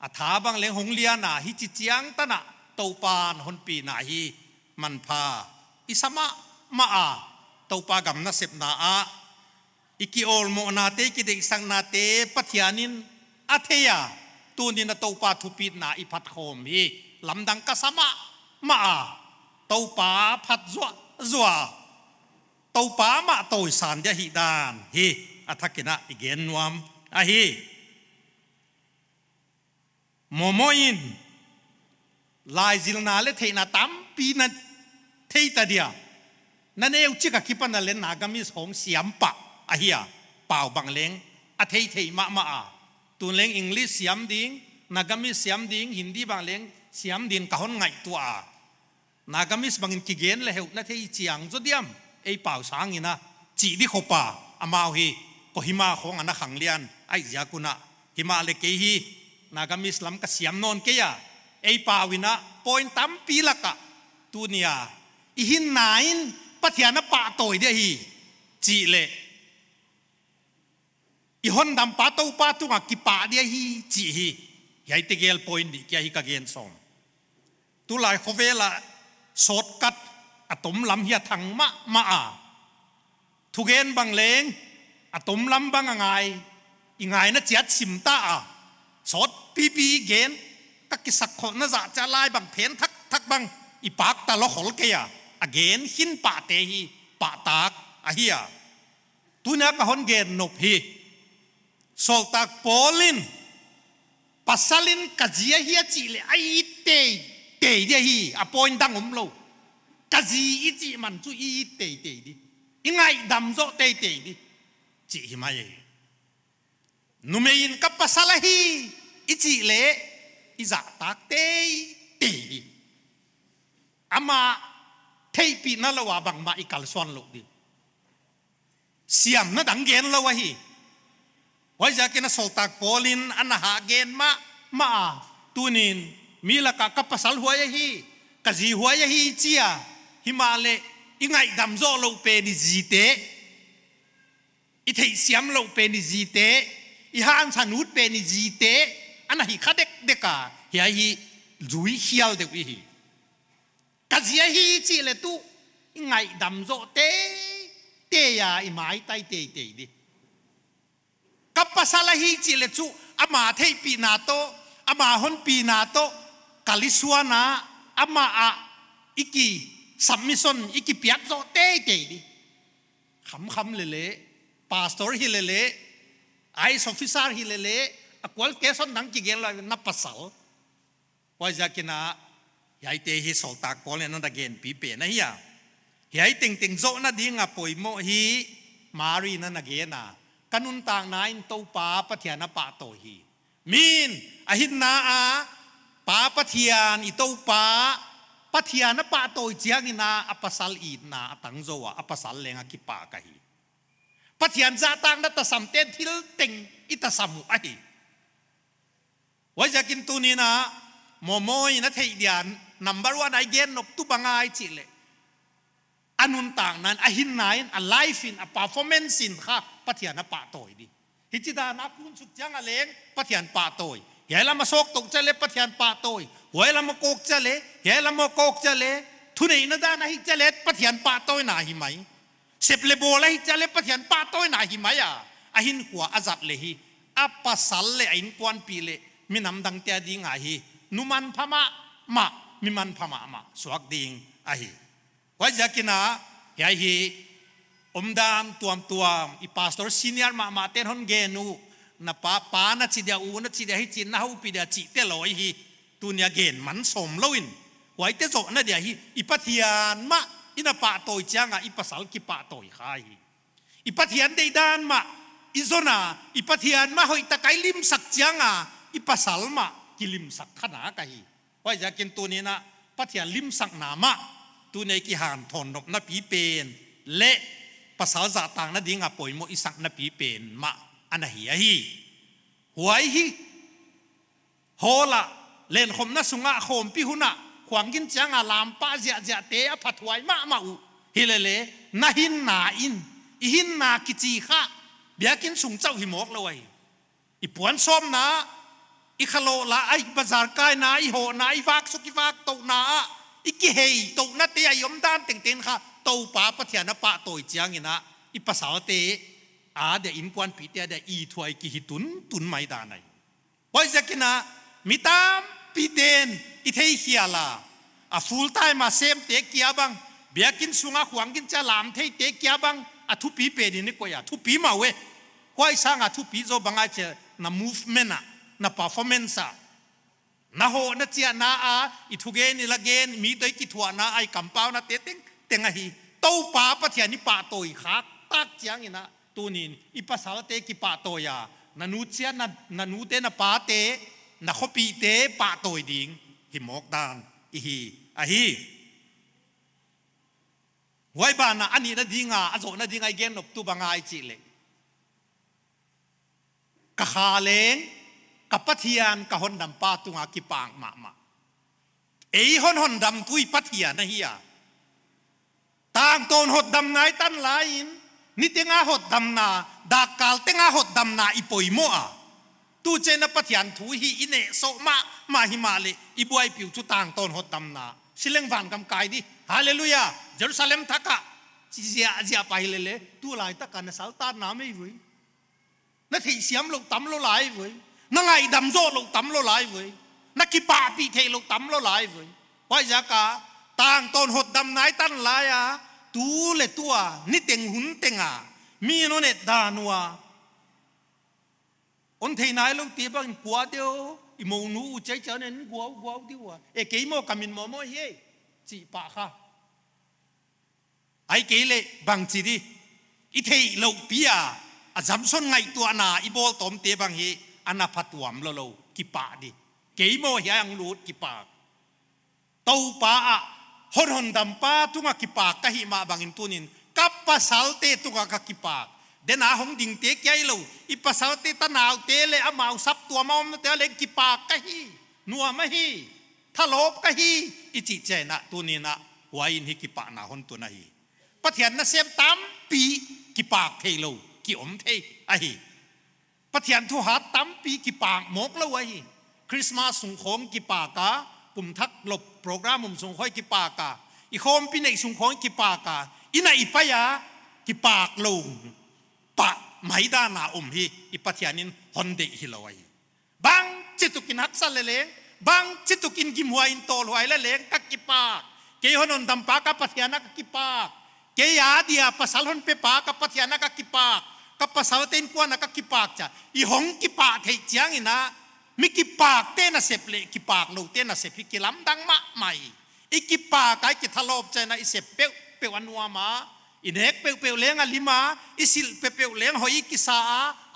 a tha bang leng hong lia na hi chi chiang ta na to pan hon pi na hi man pha isama ma a to pa gam na sep na a iki ol mo na te ki de sang na te pathianin a theya tu ni na to pa thu pi na i phat khom hi lamdang ka sama ma a to pa phat zwa tàu pa ma tàu san dia hi dan hi athakina igen nuam a hi momoin lai zil na le theina tam pi na theita dia na neu chika kipan na len nagamis hong siam pa a hiya pau bang leng a thei ma a tun leng english siam ding nagamis siam ding hindi bang leng siam din ka hon ngai tu a nagamis bangin kigen le heu na thei chiang zo diam ei pau sang ina chi di khopa amau hi kohima khong ana khanglian ai ja kuna hima le ke hi nagamis lam ka siam non ke ya ei pawina point tam pilaka tunia hin nain pathian na pa toy dia hi chi le i hon dam pa to pa tu ki pa dia hi chi hi yai te gel point di kya hi ka gen som tu lai khovela shortcut atom lam hi thang ma a thu gen bang leng atom lam bang angai ingai na chiat sim ta a sot pi gen tak ki sak kho na za cha lai bang phen thak bang i pak ta lo khol ke ya again hin pa te hi pa tak a hi ya tu na ka hon gen nop hi sol tak polin pasalin kazia hi chi le ai te dia hi a point dang lo kazi i chi man chu i te di ingai dam zo te di chi hi mai numein ka pasala hi i chi le i za tak te di ama thei pi na lawa bang ma i kal son lo di siam na dang gen lawa hi wai ja kena sol tak polin ana ha gen ma tunin mila ka pasal huaya hi kazi huaya hi chia himale ingai dam zo lo pe ni jite i thei siam lo pe ni jite i han sanut pe ni jite ana hi khadek deka hi zui hial de wi hi kazi hi chi le tu ingai dam zo te ya i mai tai te di kapasala hi chi le chu ama thei pi na to ama hon pi na to kaliswana ama a iki submission iki piak zo te di kham le pastor hi le ice officer hi le a qualification dang ki gel na pasal wai ja kina yai te hi sol tak pol na da gen pi pe na hiya yai ting zo na dinga poimo hi mari na na ge na kanun tang nain to pa pathian pa to hi min ahin na a pa pathian i to pa pathian pa to chiang ina apasal i na atang zo a apasal lenga ki pa ka hi pathian za tang na ta sam ten thil teng ita samu a hi wajakin tu ni na momoi na thei dian number 1 I gen nop tu bangai chi le anun tang nan ahin nain a life in a performance in kha pathian pa toy di hichida na kun suk chang a leng pathian pa toy yela ma sok tok chale pathian pa toy hoela ma kok chale yela ma kok chale thunei na da na hi chale pathian pa toy na hi mai seple bola hi chale pathian pa toy na hi mai a ahin huwa azat le hi apa sal le ain kwan pi le minam dang tia ding a hi numan phama ma miman phama ma swak ding a hi wajakina yai hi omdam tuam i pastor senior ma ten hon genu na pa na chi dia u na chi dia hi chin na hu pi dia chi te loi hi tunia gen man som loin wai te zo na dia hi i pathian ma ina pa toi changa i pasal ki pa toi khai i pathian dei dan ma i zona i pathian ma hoi ta kai lim sak changa i pasal ma ki lim sak khana ka hi wajakin tunina pathian lim sak na ma tu nei ki han thon nop na pi pen le pasal za tang na dinga poimo isak na pi pen ma ana hi huai hi hola len khom na sunga khom pi huna khwangin changa lam pa ja te a phatwai ma u hilele na hin na in i hin na ki chi kha biakin sung chau hi mok lawai i puan som na i khalo la ai bazar kai na i ho na i wak suki wak to na iki hei to na te ayom dan ten kha to pa pathian pa toi chiang ina i pasal te a de in kwan pi te de i thuai ki hitun mai da nai wai zakina mitam pi den i thei hiala a full time ma sem te kia bang biakin sunga khwangin cha lam thei te kia bang a thu pi pe ni ko ya thu pi ma we wai sang a thu pi zo banga che na movement na performance na ho na chia na a i thu ge ni la gen mi toi ki thua na ai compound na te teng a hi to pa pathian ni pa toi khak tak chiang ina tunin i pasal te ki pa to ya na nu chia na nu te na pa te na khopi te pa toi ding hi mok dan i hi a hi wai ba na ani na dinga azo na dinga gen nop tu bangai chi le ka khaleng kapathian ka hon dam pa tunga ki pang ma ei hon dam tui pathian na hiya tang ton hot dam nai tan lain ni tenga hot dam na dakal tenga hot dam na ipoimo a tu che na pathian thu hi ine so ma hi ma le ibuai piu chu tang ton hot dam na sileng van kam kai di hallelujah Jerusalem thaka zia pai le tu lai ta kan sal ta na mai vui na thi siam lo tam lo lai vui na ngai dam zo lo tam lo lai vui na ki pa pi the lo tam lo lai vui wai ja ka tang ton hot dam nai tan lai a tu le tua ni teng hun tenga mi no ne da nuwa on thei nai lo ti bang kwa deu i mo nu chai cha nen gua diwa e ke mo kamin mo he chi pa kha ai ke le bang chi di i thei lo pia a jam son ngai tua na i bol tom te bang hi ana phatuam lo ki pa di ke mo yang lut ki pa tau pa a hon dam pa tunga ki pa ka hi ma bangin tunin kapasal te tunga ka ki pa den a hong ding te kyai lo i pasal te tanaw te le amau sap tua mom te le ki pa ka hi nuwa ma hi thalop ka hi i chi che na tunina wain hi ki pa na hon tu na hi pathian na sem tam pi ki pa thei lo ki om thei a hi pathian thu ha tam pi ki pa mok lo a hi Christmas sung khom ki pa ka pum thak lop program sung khoi ki pa ka i khom pi nei sung khoi ki pa ka ina ipaya ki pak lo pa mai da na hi i pathianin honde hi lo ai bang chitukin hak sal le bang chitukin gimhuain tol huai le ka ki pa ke honon dam pa ka pathiana ka ki pa ke ya dia pasal hon pe pa ka pathiana ka ki pa ka pasal ten kwa na ka ki pa cha i hong ki pa thei chiang ina mi ki pak te na sep le ki pak lo te na sep ki lam dang ma mai i ki pa kai ki thalop che na i sep pe anwa ma inek pe leng a lima isil pe leng hoi ki sa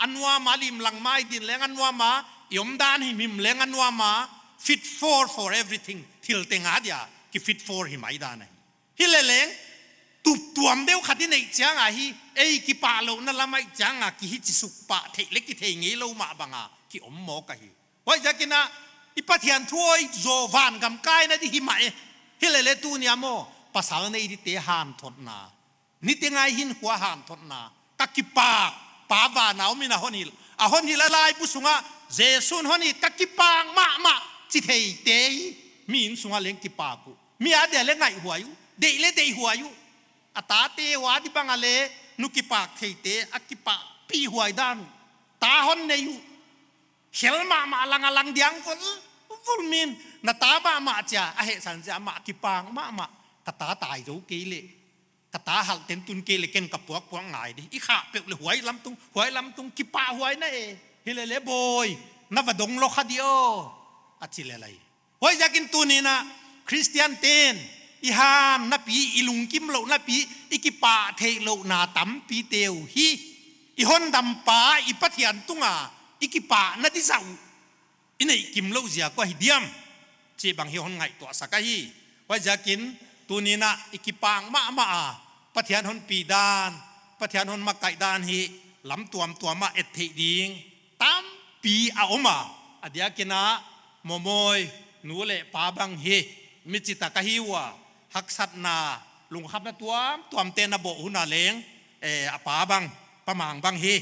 anwa ma lim lang mai din leng anwa ma yom dan hi mim leng anwa ma fit for everything til tenga dia ki fit for hi mai da nai hi le leng tup tuam deu khati nei chang a hi ei ki pa lo na lamai chang a ki hi chi suk pa the le ki the ngi lo ma banga ki om mo ka hi wai jakina ipathian thuai zo van gam kai na di hi mai hi le tu ni amo pasal nei di te han thot na ni te ngai hin kwa han thot na ka ki pa va na mi na honil a honil lai pu sunga jesun honi ka ki pang ma chi thei te min sunga leng ki pa ku mi a de le ngai huayu de huayu ata te wa di pangale nu ki pak thei te a ki pa pi huai dan ta hon ne yu khel ma lang diang ko vul min na ta ma cha a he san ja ma ki pang ma ka ta tai zo ke le ka ta hal ten tun ke le ken ka puak ngai di i kha pe le huai lam tung ki pa huai na e hi le boy na va dong lo khadio a chi le lai hoi jakin tu ni na Christian ten i ham na pi ilung kim lo na pi ikipa thei lo na tam pi teu hi i hon dam pa i pathian tunga ikipa na di sau inei kim lo zia ko hi diam che bang hi hon ngai to saka hi wa jakin tunina ikipang ma a pathian hon pi dan pathian hon makai dan hi lam tuam ma et thei ding tam pi a oma adia kina momoi nu le pa bang hi mi chita ka hi wa haksat na lung khap na tuam te na bo huna leng apa bang pamang bang hi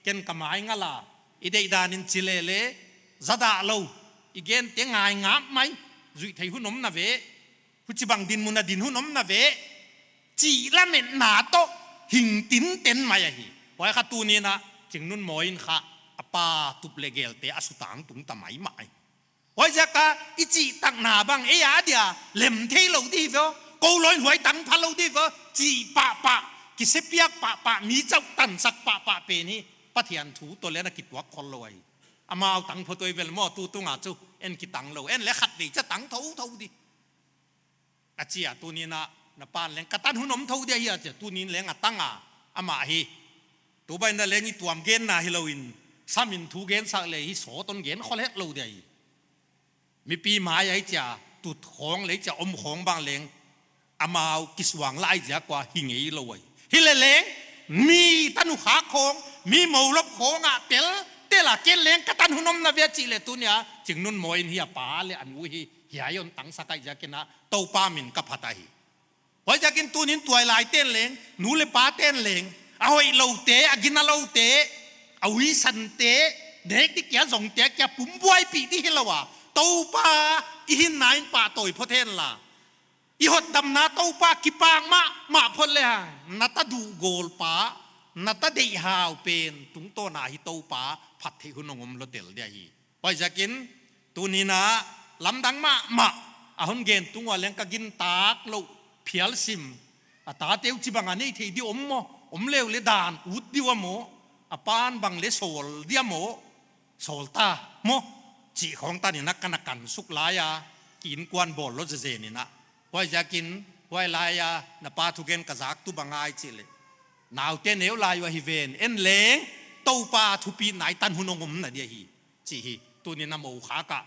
ken kamai ngala idei danin chilele zada lo igen te ngai ngap mai zui thei hunom na ve huchi bang din muna din hunom na ve chi la men na to hing tin ten mai hi wai kha tu ni na jingnun moin kha apa tup legel te asutang tung tamai mai wai jaka ichi tak na bang e ya dia lem thei lo di vo câu lối huái tăng phá lâu đi vợ chỉ pa ki se piak pa mi chau tan sak pa pe ni pathian thu to le na ki twak khol loi amao tang pho toi vel mo tu nga chu en ki tang lo en le khat ni cha tang thâu di achia tu ni na pan leng katan hunom thâu dia hi cha tu ni leng atanga ama hi tu bai na leng i tuam gen na hi loin samin thu gen sa le hi so ton gen khol het lo dei mi pi ma ai cha tut khong le cha om khong bang leng amao kiswang lai ja kwa hingi loi hileleng mi tanu kha khong mi moulop khonga tel tela ken leng katan hunom na ve chi le tunya jingnun moin hi pa le anu hi hiayon tang sakai ja kena to pa min ka phata hi ว่าจะกินตัวนี้ตัวลายเต้นเลงหนูเลยป้าเต้นเลงเอาไอ้เราเตะกินน่ะเราเตะเอาวิสันเตะเด็กที่แกส่งเตะแกปุ่มบวยปีที่เราว่าตัวป้าอีหินนายป้าตัวพอเทนล่ะอีหดดำนาตัวป้ากิปางมาพอเลยฮะนัตดูโกลป้านัตเดียหาวเป็นตุงโตนาฮิตัวป้าผัดที่คุณงมรถเดลเดียฮีว่าจะกินตัวนี้นะลำดังมาอาหนเกนตุงว่าเลี้ยงกกินตากเราเพียลซิมตาเตียวจีบังอันนี้ที่ดิอมเลวเลดานอุดดิวโมปานบังเลโซลเดียโมโซลตาโมจีของตานี่นักกันสุกลายากินกวนบอลรถเจนี่นะว่าจะกินว่าลายาณปาทุเกนกษักตุบังไอจิเลนาวเตนเอวลายว่าฮิเวนเอ็นเลงเต้าปาทุปีไหนตันหุนงมน่ะเดียฮีจีฮีตัวนี้นำโอขากะ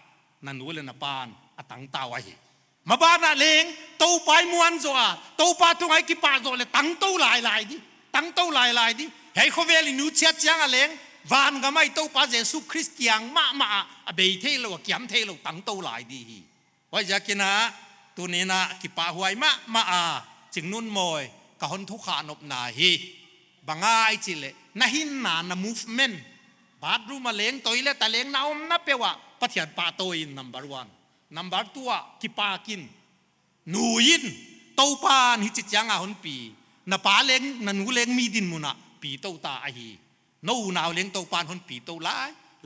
นันนู้เลยนปานตังตาวะฮีมาบ้านน่ะเลงเต้าไปมวนจัวเต้าปาทุงไอกิปาจัวเลยตังเต้าลายดิตังเต้าลายดิเฮ้ยเขาเวลินูเชียจังอะเลงวานก็ไม่เต้าปาเยซูคริสต์ยังมาเบยเทโลเกียมเทโลตังเต้าลายดีฮีว่าจะกินนะตัวนี้นะกิปาหวยมาจึงนุ่นมอยกะฮนทุกขานบนาฮีบางไอจิเลนะหินนานะ movement บาดรูมาเลงตัวเลตะเลงนาอมนับเปว่าปฏิญาณปาโตอิน number 1 number 2กิปากินนูยินเต้าปานฮิจิจังอาหนปีนะปาเลงนะนูเลงมีดินมุนะปีเต้าตาอฮีนูนาวเลงเต้าปานหนปีเต้า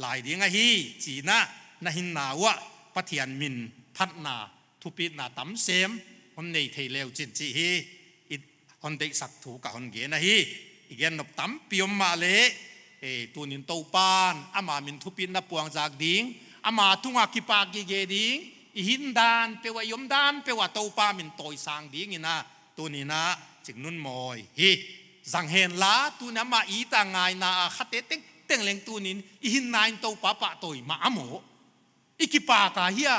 ลายเดียงอฮีจีนะหินนาวะปฏิญาณมินพัฒนาทุปีนาตั้มเซมคนในเทเลวจินจีฮีคนได้สักถูกกับคนเกนะฮีอีกอย่างนับตั้มพิมมาเลตัวนินเต้าปานอามามินทุปีนนับปวงจากดิ้งอามาทุ่งอากิปากิเกดิ้งหินดานเปว่ายมดานเปว่าเต้าปามินโตยสางดิ้งนี่นะตัวนี้นะจึงนุ่นมอยฮีสังเห็นละตัวนี้มาอีต่างไงนะขัดเต็งเล็งตัวนี้หินนายเต้าปาปะโตยมาอโมอีกิปากาเฮีย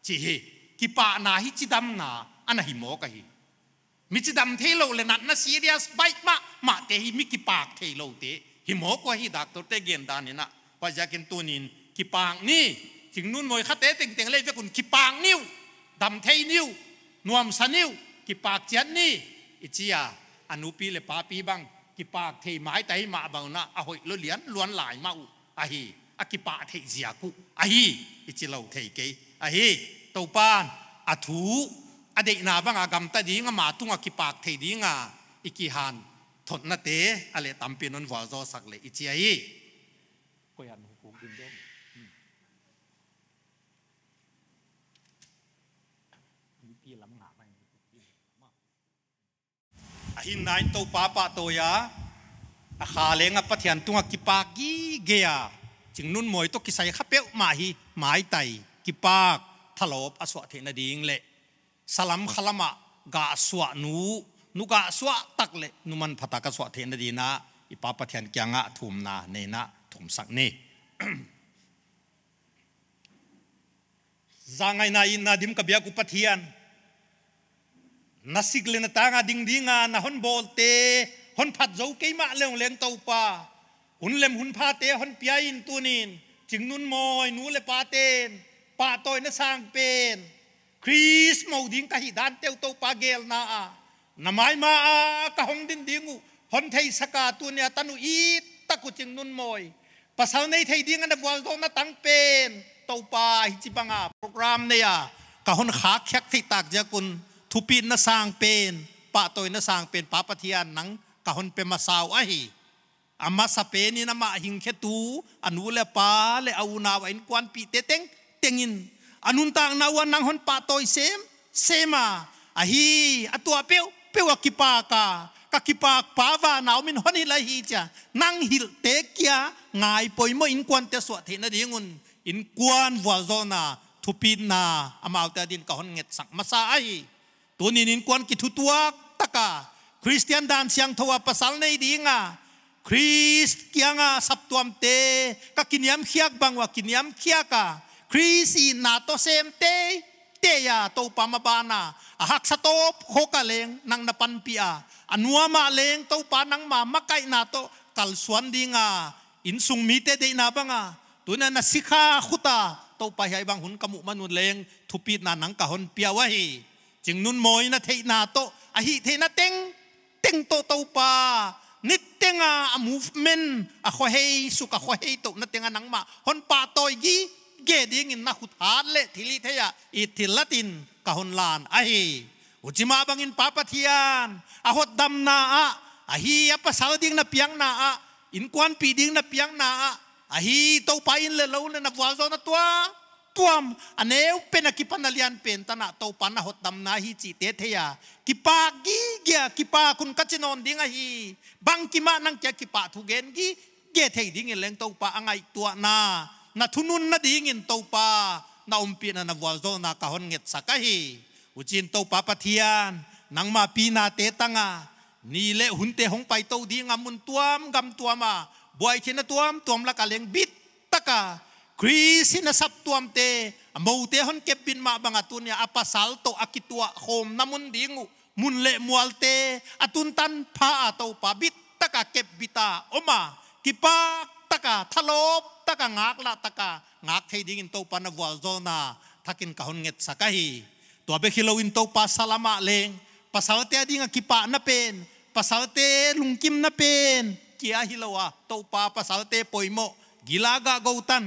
จีฮีกิปานาฮิจิดัมนาอันนั้นหิโมกะฮีมิจิดัมเทโลเลนัทนะซีเรียสไปมาเตหิมิกิปากเทโลเตหิโมกว่าฮิดักตัวเตเกนดานี่นะว่าจะกินตัวนินกิปางนี่ถึงนู่นมวยขัดเตเต็งเลยเพื่อคุณกิปางนิ้วดำเทนิ้วนวมสันนิ้วกิปากเจียนนี่อิจิยาอนุปีเลปาปีบังกิปากเทไม้ไตมาบังนะอ่ะหอยล้วนล้วนหลายมาอุอะฮีอะกิปาเทเจียกุอะฮีอิจิเราเทเกอะฮีเต้าปานอะถูอเดนาบังอากำตาดีงามาตุงอากิปากเทดีงาอิกิฮันทนนาเตอะไรตามเปียนนวาโซสักเลยอิจิไอก็ยันหุกดินเดิมมีปีลำงาไปหินนายโตปาปะโตยาอาคาเลงอปะเทียนตุงอากิปากกีเกียจึงนุ่นมวยตกิใส่ข้าเปียวมาฮีหมายไตกิปากทะลบอสวะเทนดีงเละสลัมขลมะกาสวะนูกาสวะตักเละนูมันพัตากาสวะเทนดีนะอิปาปะเทียนกียงะถุมนาเนนะถุมสักเนจางไงนาอินนาดิมกับยากุปะเทียนนัสิกเลนตางาดิงงานะฮอนโบลเตฮอนพัดโจเกยมะเลงเลงเต้าปาหุนเล็มหุนพาเตฮอนเปียอินตูนินจึงนุนมอยนูเลปาเตนปาโตยนะสางเป็นคริสมาดิ้งกะฮิดานเตวโตปาเกลนาอานาไมมากะฮงดินดิ้งูฮอนไทยสกาตัวเนี่ยตันุอีตะกุจึงนุนมอยภาษาในไทยดิ้งอันดับวอลโตนะตังเป็นโตปาฮิจิบังอาโปรแกรมเนี่ยกะฮอนขาแขกที่ตากจากุนทุปีนนะสางเป็นปาโตยนะสางเป็นปาปะเทียนนังกะฮอนเป็นมาสาวอะฮีอามาสเปนี่นะมาหิงแค่ตูอนุเลปาเลอาอุนาวินกวนปีเต็งอินอนุนตางนาวันนังฮอนปาโตยเซมาอะฮีอตัวเปียวกิปากากะกิปากปาวานาวมินฮอนิลาฮีจ้ะนังฮิลเตกียงายปอยโมอินกวนเตสวะเทนะดีงุนอินกวนวาโซนาทุปีนาอามาเอาแต่ดินกะฮอนเง็ดสักมาซาไอตัวนี้อินกวนกิทุตัวตะกาคริสเตียนดานเสียงทว่าภาษาในดีงาคริสเกียงาสับตัวมเตกะกินยามเขียกบังว่ากินยามเขียกาคริสีนาโตเซมเตยาโตปามาบานาหักสตบโคกะเลงนังนปันปีอาอนัวมาเลงโตปานังมามักไกนาโตกัลสวนดิงาอินสุงมีเตเดนาบังาตัวนั้นสิกาขุตาโตปาใหญ่บางหุนกมุมนุเลงทุปีนานังกะหนเปียวะฮี จึงนุ่นมอยนะเทนาโตอหิเทนะเต็งโตเตาปานิดเต็งอะมูฟเมนอะขวเฮสุกอะขวเฮโตนะเต็งนังมาฮอนปาโตยกีเกดิงินนะขุดหาเลทิลิเทียอิทิลตินกะฮอนลานอะเฮอุจิมาบังอินปาปะเทียนอะฮดดัมนาอะฮีอะปะสาวดิงนะเปียงนาอินกวนปีดิงนะเปียงนาอะฮีเตาปาอินเลเลวเลนะวาโซนะตัวมอันเอวเป็นกิปันเลียนเป็นตนะเตาปันนะหดดำนาฮีจิเตเทียกิปากีเกียกิปาคุณกัจนอนดิ้งฮีบังกิมานังเจกิปาทุเกนกีเกเทดิ้งเลงเตาปาอังไงตัวนาทุนุนนาดิ้งเตาปานาอมปีนะวาโซนะกะฮอนเงตสักฮีอุจินเตาปาปะเทียนนังมาปีนาเตตังนี่เละหุ่นเตหงไปเตาดิ้งมุนตัวมกำตัวมาบวยเชนตัวมละกะเลงบิดตะกาคริสินะสับตัวมเตมูเตฮอนเก็บบินมาบังอตุนยาอปัสสัลโตอากิตัวโคมน้ำมุนดิ้งมุนเละมัวเตอตุนตันพาโตปาบิดตะกาเก็บบิตาอมากิปากตะกาทะลบตะกางากละตะกางากเทดิ้งโตปานวัลโซนาทักินกะฮอนเงตสักฮีตัวเบคิโลวินโตปาสลามะเลงปัสสัลเตดิ้งกิปานะเป็นปัสสัลเตลุงกิมนะเป็นเกียฮิโลวะโตปาปัสสัลเตปอยโมกิลากะโกตัน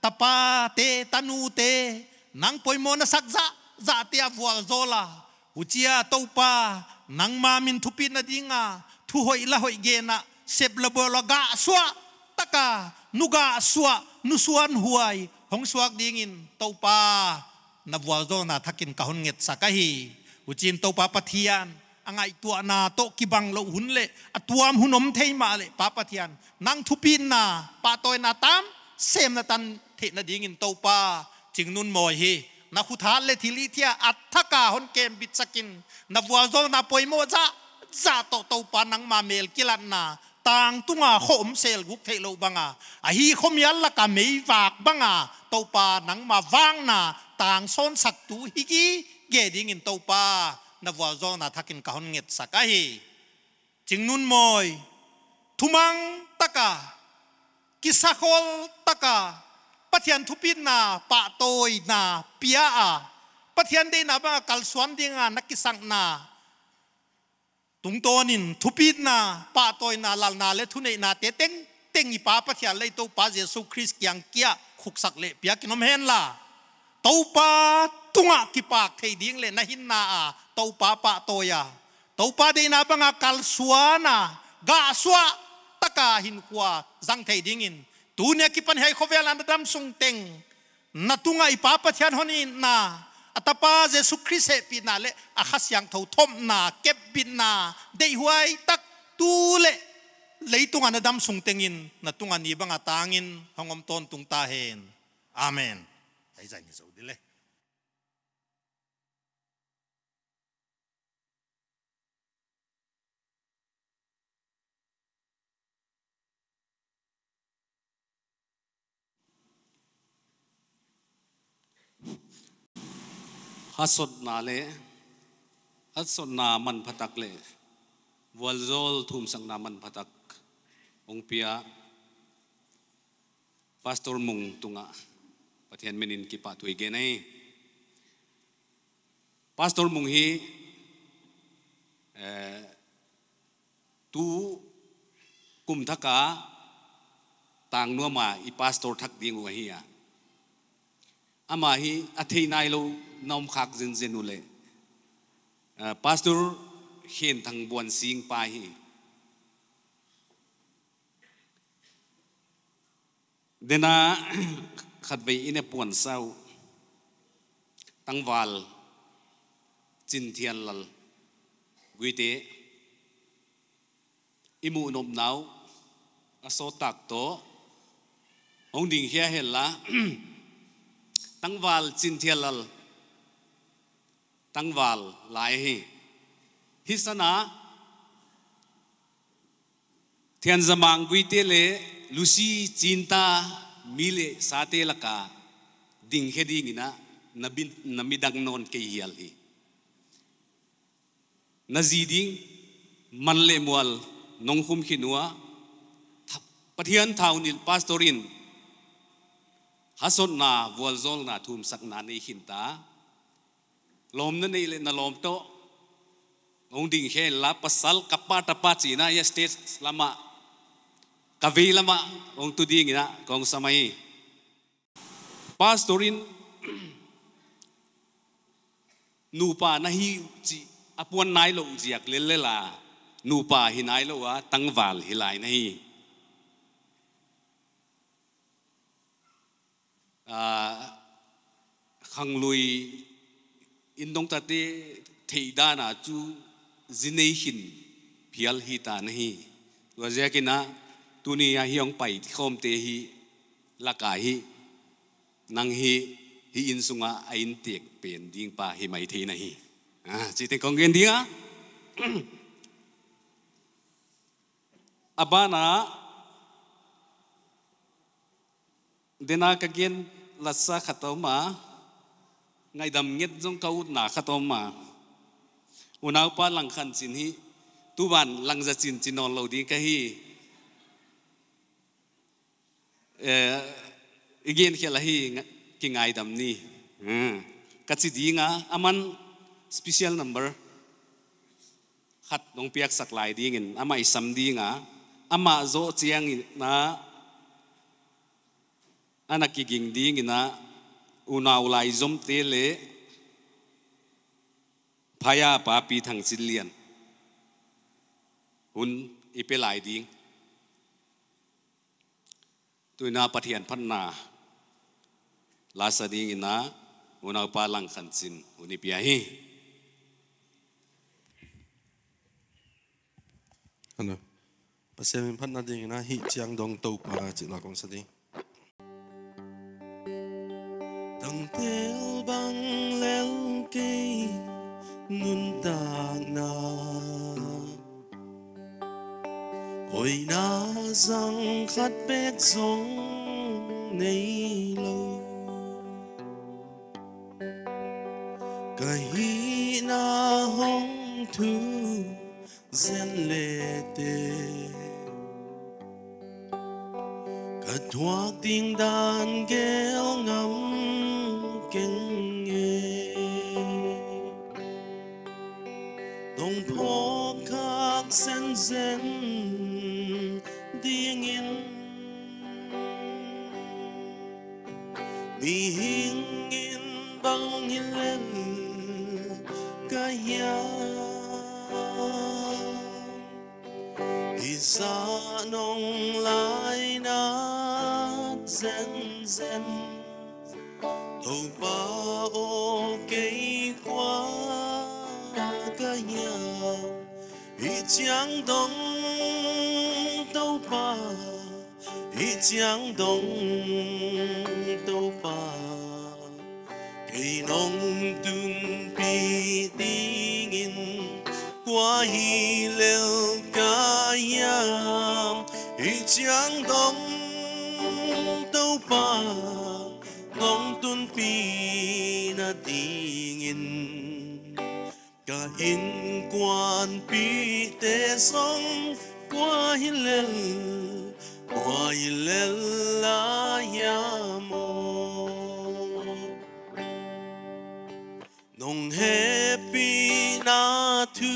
ตาปาเตตานูเตนังปอยโมนะสักจะเตียวัวโซลาอุจิอาโตปานังมามินทุปินดิงาทุหอยละหอยเกนะเซบลเบลกะสวะตะกานุกะสวะนุสวนหวยหงสวกดิงินโตปานวัวโซนะทักินกะฮอนเงตสักฮีอุจินโตปาปะเทียนอังไงตัวนาโตกิบังโลหุนเลอตัวมหุนอมเทมาเลปาปะเทียนนังทุปินนาปาโตยนาตามเซมนาตันเทนดิ้งอินโตปาจึงนุนมอยฮีนักขุดหาเลทิลิเทียอัตถกาฮอนเกมบิดสกินนับวัวโซนาปอยโมจะโตปานังมาเมลกิลันนาต่างตุงาโคมเซลกุกเทโลบังอาฮีคมยัลละกะเมย์ฝากบังโตปานังมาวางนาต่างโซนสักตูฮิกีเกดิ้งอินโตปานับวัวโซนาทักินกะฮอนเงตสักฮีจึงนุนมอยทุมังตะกากิสาโคลตะกาปะเทียนทุปินนาปะโตยนาเปียปะเทียนเดนาบะกัลสวนดิงานักกิสังนาตุงโตนินทุปินนาปะโตยนาลาลนาเลทุเนนาเตเต็งอีปาปะเทียนเลยโตปาเยซูคริสต์ยังเกียขุกสักเลเปียกินมเห็นล่ะโตปาตุงะกิปากเทดิงเลนะหินนาโตปาปะโตยาโตปาเดนาบะงากัลสวนากะสวะตะกาหินขวาจังเทดิ้งอินตูเนี่ยกิปันให้เขาเวลาดำสุงเต็งนัตุงไอปาปะเทียนฮอนินาอัตปาเยซูคริสต์ปีนาเลอาคัสยังเท่าทมนาเก็บบินนาได้หวยตักตูเลเลยตุงอันดำสุงเต็งอินนัตุงอันนี้บังอาตางอินหงอมต้นตุงตาเฮนอาเมนไอ้ใจนี่สุดเลยฮัสดนาเลฮัสดนามันพัตักเลวัลโซลทุมสังนามันพัตักองเปียพาสตอร์มุงตุงะปะเทียนเมนินกิปะตุยเกนัยพาสตอร์มุงฮีตูกุมทักกะต่างนัวมาอีพาสตอร์ทักดิงวะฮีอามาฮีอัฐินายโลน้อมขักจินเจนุเลพาสตอร์เห็นทางบวนสิงปาฮีเดน่าขัดไปอินเนปวนเศร้าตั้งวาลจินเทียนลลกุยเตอิมูนมนาวอโศตักโตองดิ่งเฮียเห็นละตั้งวาลจินเทียนลลตั้งวาลหลายฮิสนาเทียนสมังกุยเตเลลูซีจินตามิเลสาเตลกาดิ่งเฮดิ่งนะนบิดังนอนเกียลฮีนาจีดิ่งมันเลมัวลนงคุมขินัวปะเทียนทาวนิลพาสตอรินฮัสซอนนาวัลโซลนาทุมสักนาในหินตา lom na nei le na lom to ong ding he la pasal kappa tapa china ya stage lama kavi lama ong tu ding ina kong samai pastorin nupa na hi chi apuan nai lo jiak le la nupa hi nai lo wa tangwal hi lai na hi khang lui in dong ta te thei da na chu zinei hin phial hi ta na hi wa ja ki na tu ni ya hi ong pai khom te hi la ka hi nang hi in sunga ain tek pen ding pa hi mai the na hi chi te kong gen dia abana dena ka gen lasa khatoma ngai dam nget jong kau na khatoma unau pa lang khan chin hi tu ban lang za chin chinon lo ding ka hi again khela hi ki ngai dam ni ka chi dinga aman special number khat nong piak sak lai ding in ama isam dinga ama zo chiang na anaki ging ding ina unau lai zom te le phaya pa pi thang chilian hun ipelai ding tuina pathian phanna la sa ding ina unau pa lang khan chin uni pia hi ano pasem phan na ding na hi chiang dong to pa chi la kong sa ding tang tel bang lel ke nun ta na oi na sang khát bét sông nei lâu cái hi na hong thu zen lệ tê cái thoa tiếng đàn kéo ngắm kinh nghe đông phố khác sen zen tiếng in mi hình in băng in lên cái ya isa nong lai na zen zen thâu ba ô cây qua cái ya y chang đông đâu ba y chang đông đâu ba cây nong tung pi tiếng in qua hi lel ca yam y chang đông đâu ba nong tung pi na tiếng in cả in quan pi te song qua hi lel la ya mo nong happy na tu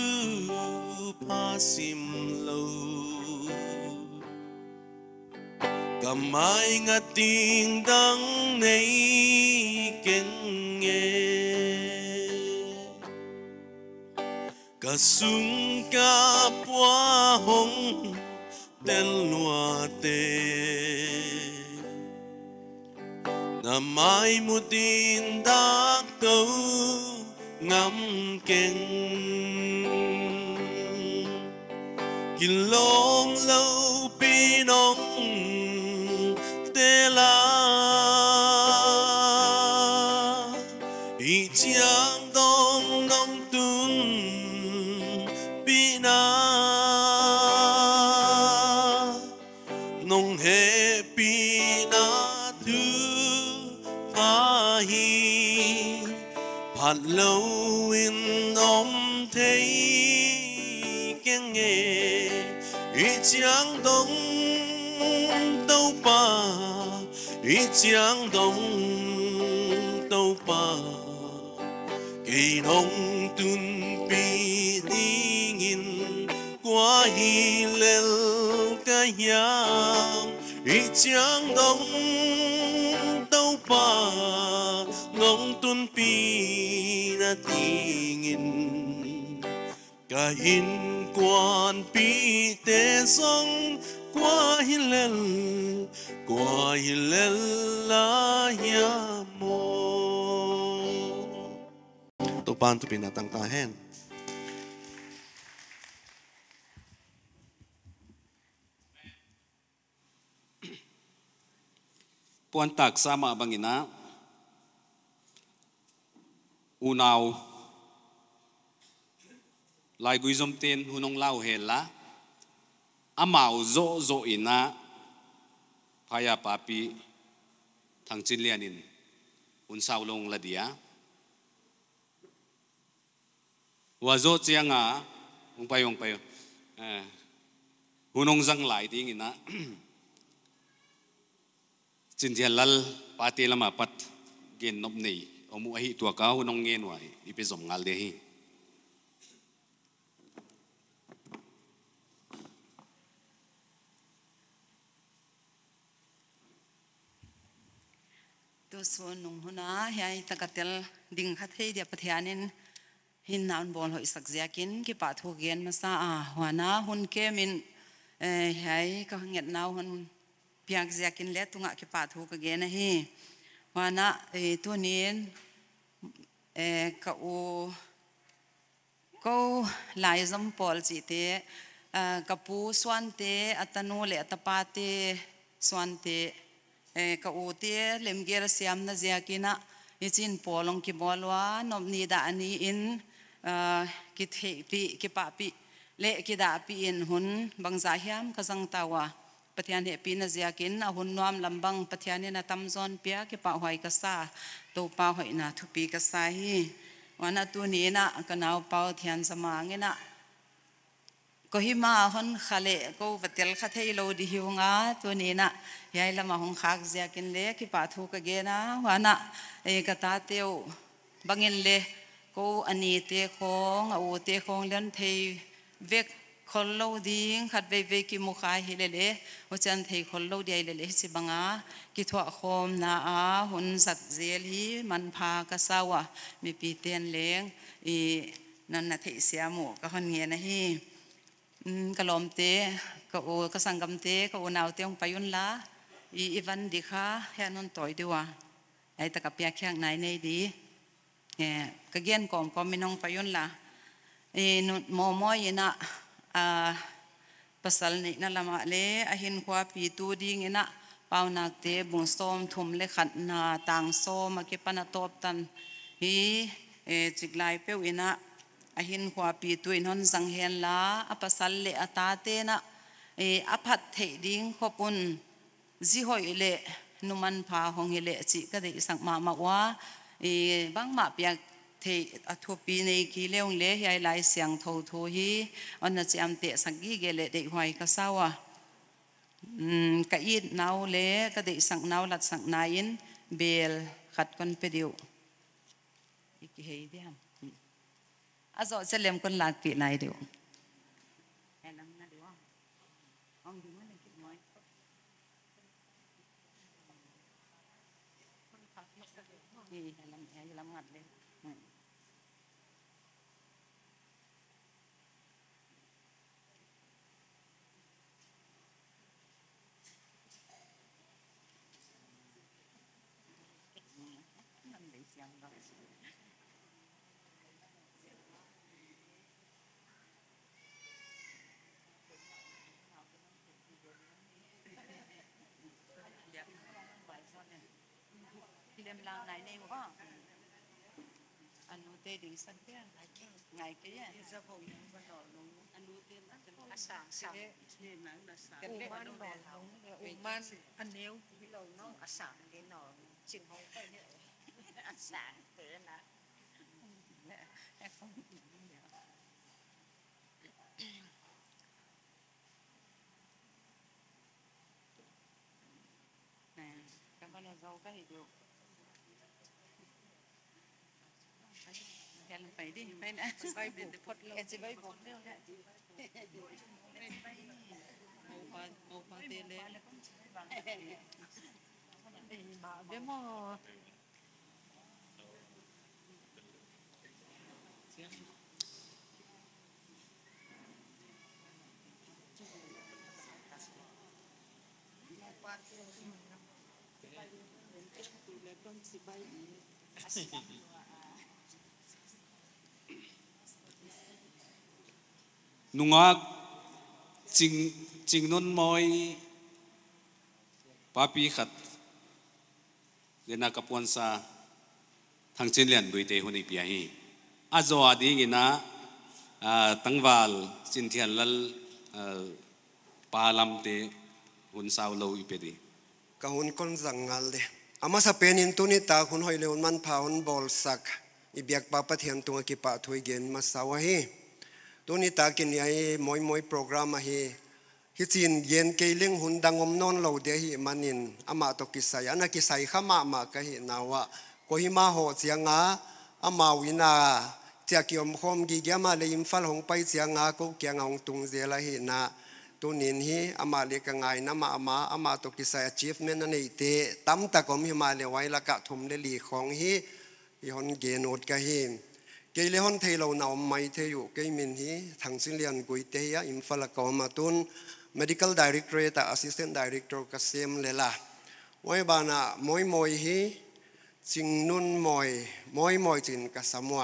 pasim lo kamai nga ting dang nei ken nge ka sung ka pwa hong ten lua te na mai mu tin dak tâu ngắm keng kin long lâu pi nong te la i chiang dong nong tun pi na nong he pi na thu pha hi phat lâu in om thấy keng nghe i chiang dong đâu pa i chiang dong đâu pa vì nông tuân pi ingin qua hi lel cái yam ý chang đông đâu pa nông tuân pi na tingin cả in quan pi te song qua hi lel la ya mo to pan to pinatang ta hen puan tak sama bangina unaw lai gui zom ten hunong lau hela amau zo zo ina phaya papi thang chin lianin un sao long la dia wa zo chianga ong payong hunong zang lai ding ina chin dia lal pati lama pat gen nop nei omu ahi tua ka hunong ngen wa ipe zom ngal de hi tu so nung huna hai takatel ding khathei dia pathianin hin naun bol hoi sak ziakin ki pa thu gen masa a wana hun ke min hai ka nget naw hun piak ziakin le tunga ki pa thu ka gen hi wana tu nin ka u ko lai zam pol chi te ka pu swan te atanu le atapate swan te ka u te lemger siam na ziakina ichin polong ki bolwa nom ni da ani in ki the pi ki pa pi le ki da pi in hun bangza hiam ka jang tawa pathian he pi na ziakin a hun nuam lambang pathian na tamzon pia ki pa hoi ka sa to pa hoi na thu pi ka sa hi wana tu ni na ka naw pau thian samangena ko hi ma hon khale ko vatel khathei lo di hiunga tu ni na yai lama hong khak ziakin le ki pa thu ka ge na wana ka ta teu bangin le ko ani te khong au te khong len thei vek khol lo ding khat ve ve ki mu kha hi le le o chan thei khol lo dei le le si banga ki thwa khom na a hun zat zel hi man pha ka sawa mi pi ten leng i nan na thei siamu ka hon nge na hi kalom te ka o ka sangam te ka o naw te ong payun la i ivan di kha hanon toy diwa ai ta ka pya khyang nai nei di ka gen kom kom minong payun la mo mo ina pasal ni na lama le ahin khwa pi tu ding ina paunak te bung som thum le khat na tang so ma ke pana top tan hi chiklai pe ina ahin khwa pi tu in hon jang hen la apasal le ata te na aphat thei ding khopun ji hoi le numan pha hong le chi ka de sang ma ma wa bang ma pya thei athu pi nei ki leong le hi lai siang tho tho hi on na cham te sang gi ge le de hoi ka sawa ka i naw le ka de sang naw lat sang nain bel khat kon pe diu iki hei diam azo selem kon lak pi nai diu enam na diu ong di man ki noi ni enam ngat le Lem lang nai nei mo anu te ding san pe ngai ke ya za bo yang ba no lu anu te na asang sang ni nang na sang ke le anu ba man an neu bi lo no asang ke no chin ho pe ni asang te na nè các bạn là rau cái gì được นไปดิไปนะไปเป็นพดเราจะไปบอกเรื่องนี้โอปาเตเลมาเดี๋ยวมอนุ่งจิงนุ่นมอยป้าปีขัดเดนักกับวันซาทางเจริญบุยเตหุนิพิอาฮีอาจว่าดีกินะตั้งวาลจินเทียนลัลปาลัมเตหุนสาวโลอีเปดีกะหุนคนจังงัลเดอามาสเปนินตุนิตาหุนหอยเลวนมันพาหุนบอลสักอีเบียกปาปะเทียนตัวกิปะถวยเกนมาสาวะฮีตุนิตากินยัยมอยโปรแกรมมาฮีฮิจินเย็นเกลิงหุนดังอมนอนเหลาเดียฮีมันินอามาตกิสัยอันนักิสัยข้ามามากะฮีนาวะโคหิมาโหเสียงาอามาวินาจากกิอมคมกิเกียมาเลยอิมฟัลหงไปเสียงาก็เกียงองตุงเจละฮีนาตุนินฮีอามาเลียกงายนามาอามาตกิสัย achievement นั่นเองเตตั้มตะกอมฮิมาเลไว้ละกะทุมเลลีของฮียอนเกนอดกะฮีเกลีฮอนเทเราหนาวไม่เทอยู่เกมินฮีทางสิเลียนกุยเทียอิมฟัลกอมาตุน medical director assistant director ก็เซมเลยล่ะไว้บานะมอยฮีจิงนุนมอยจินกัสมัว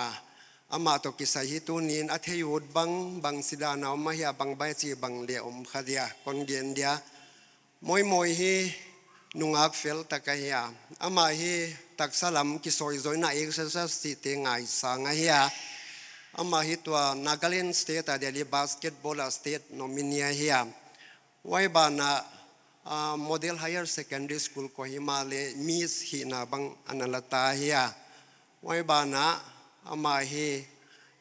อามาตกิสัยฮิตุนินอัธยุดบังสิดานาวมาเฮียบังใบจีบังเลียขดียคนเดียนเดียมอยฮีนุงอักเฟลตะกะเฮียอามาฮีตักสลัมกิซอยจอยน่าเอกเซสสิเตงไงสังเฮียอามาฮีตัวนาการ์แลนด์สเตทเดลีบาสเกตบอลสเตทโนมินีเฮียไว้บานะmodel higher secondary school ก็ฮิมาเลมิสฮีนาบังอนาลตาเฮียไว้บานะอามาฮี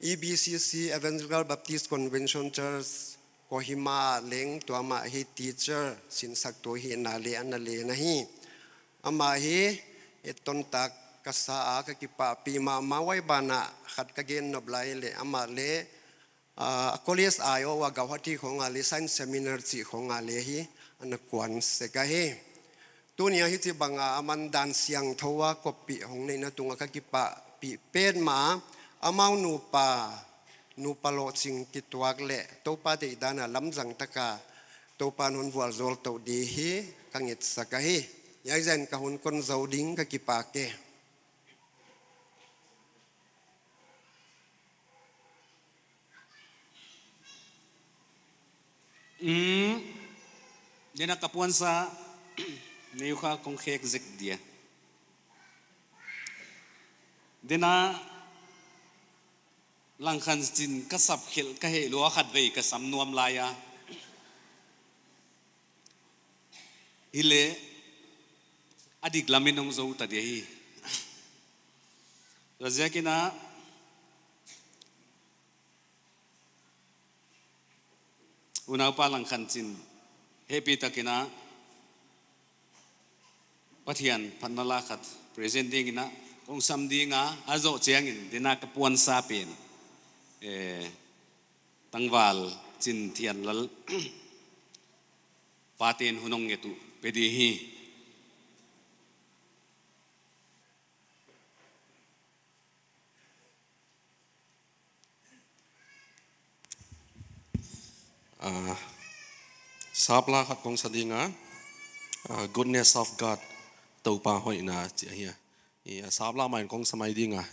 EBCC Evangelical Baptist Convention Church ก็ฮิมาเลงตัวอามาฮี teacher สินสักตัวฮีนาเลอันเลนะฮีอามาฮีต้นตักกษาอากกิปะปีมาไว้บานะขัดกะเกนนบไลเลอามาเลcollege อายว่ากาวที่ของอาเล science seminar จีของอาเลฮีอันกวนเสกะเฮตัวนี้ฮิจิบังอามันดันเสียงทว่ากปีของในนาตุงกะกิปะปีเป็นมาอามานูปาโลจิงกิตวักเละตัวปาเดดานะลำจังตะกาตัวปานหุนวัวโจลตัวดีฮีกังเอตสกะเฮยายเจนกะหุนคนเจ้าดิ้งกะกิปะเกเดี๋ยวนักกับวันซาเนี่ยข้าคงเคกจิกเดียเดี๋ยวนะหลังคันจินก็สับเขลก็เหลัวขัดไว้ก็สำนวมลายฮิเลอดีกลามินองโซตัดยี่เราจะกินนะอุณาปาลังคันจินเฮปีตะกินะปัทยันพันนาลาขัด presenting นะคงสัมดีงาอาโจเจียงอินดินักปวนซาเป็นตั้งวาลจินเทียนลลปาเตนหุนงเงตุเปดีฮีทราบละขัดกงสดิงะ goodness of God ตัวป่าหอยนาเจียเฮียทราบละมันกงสมัยดิงะ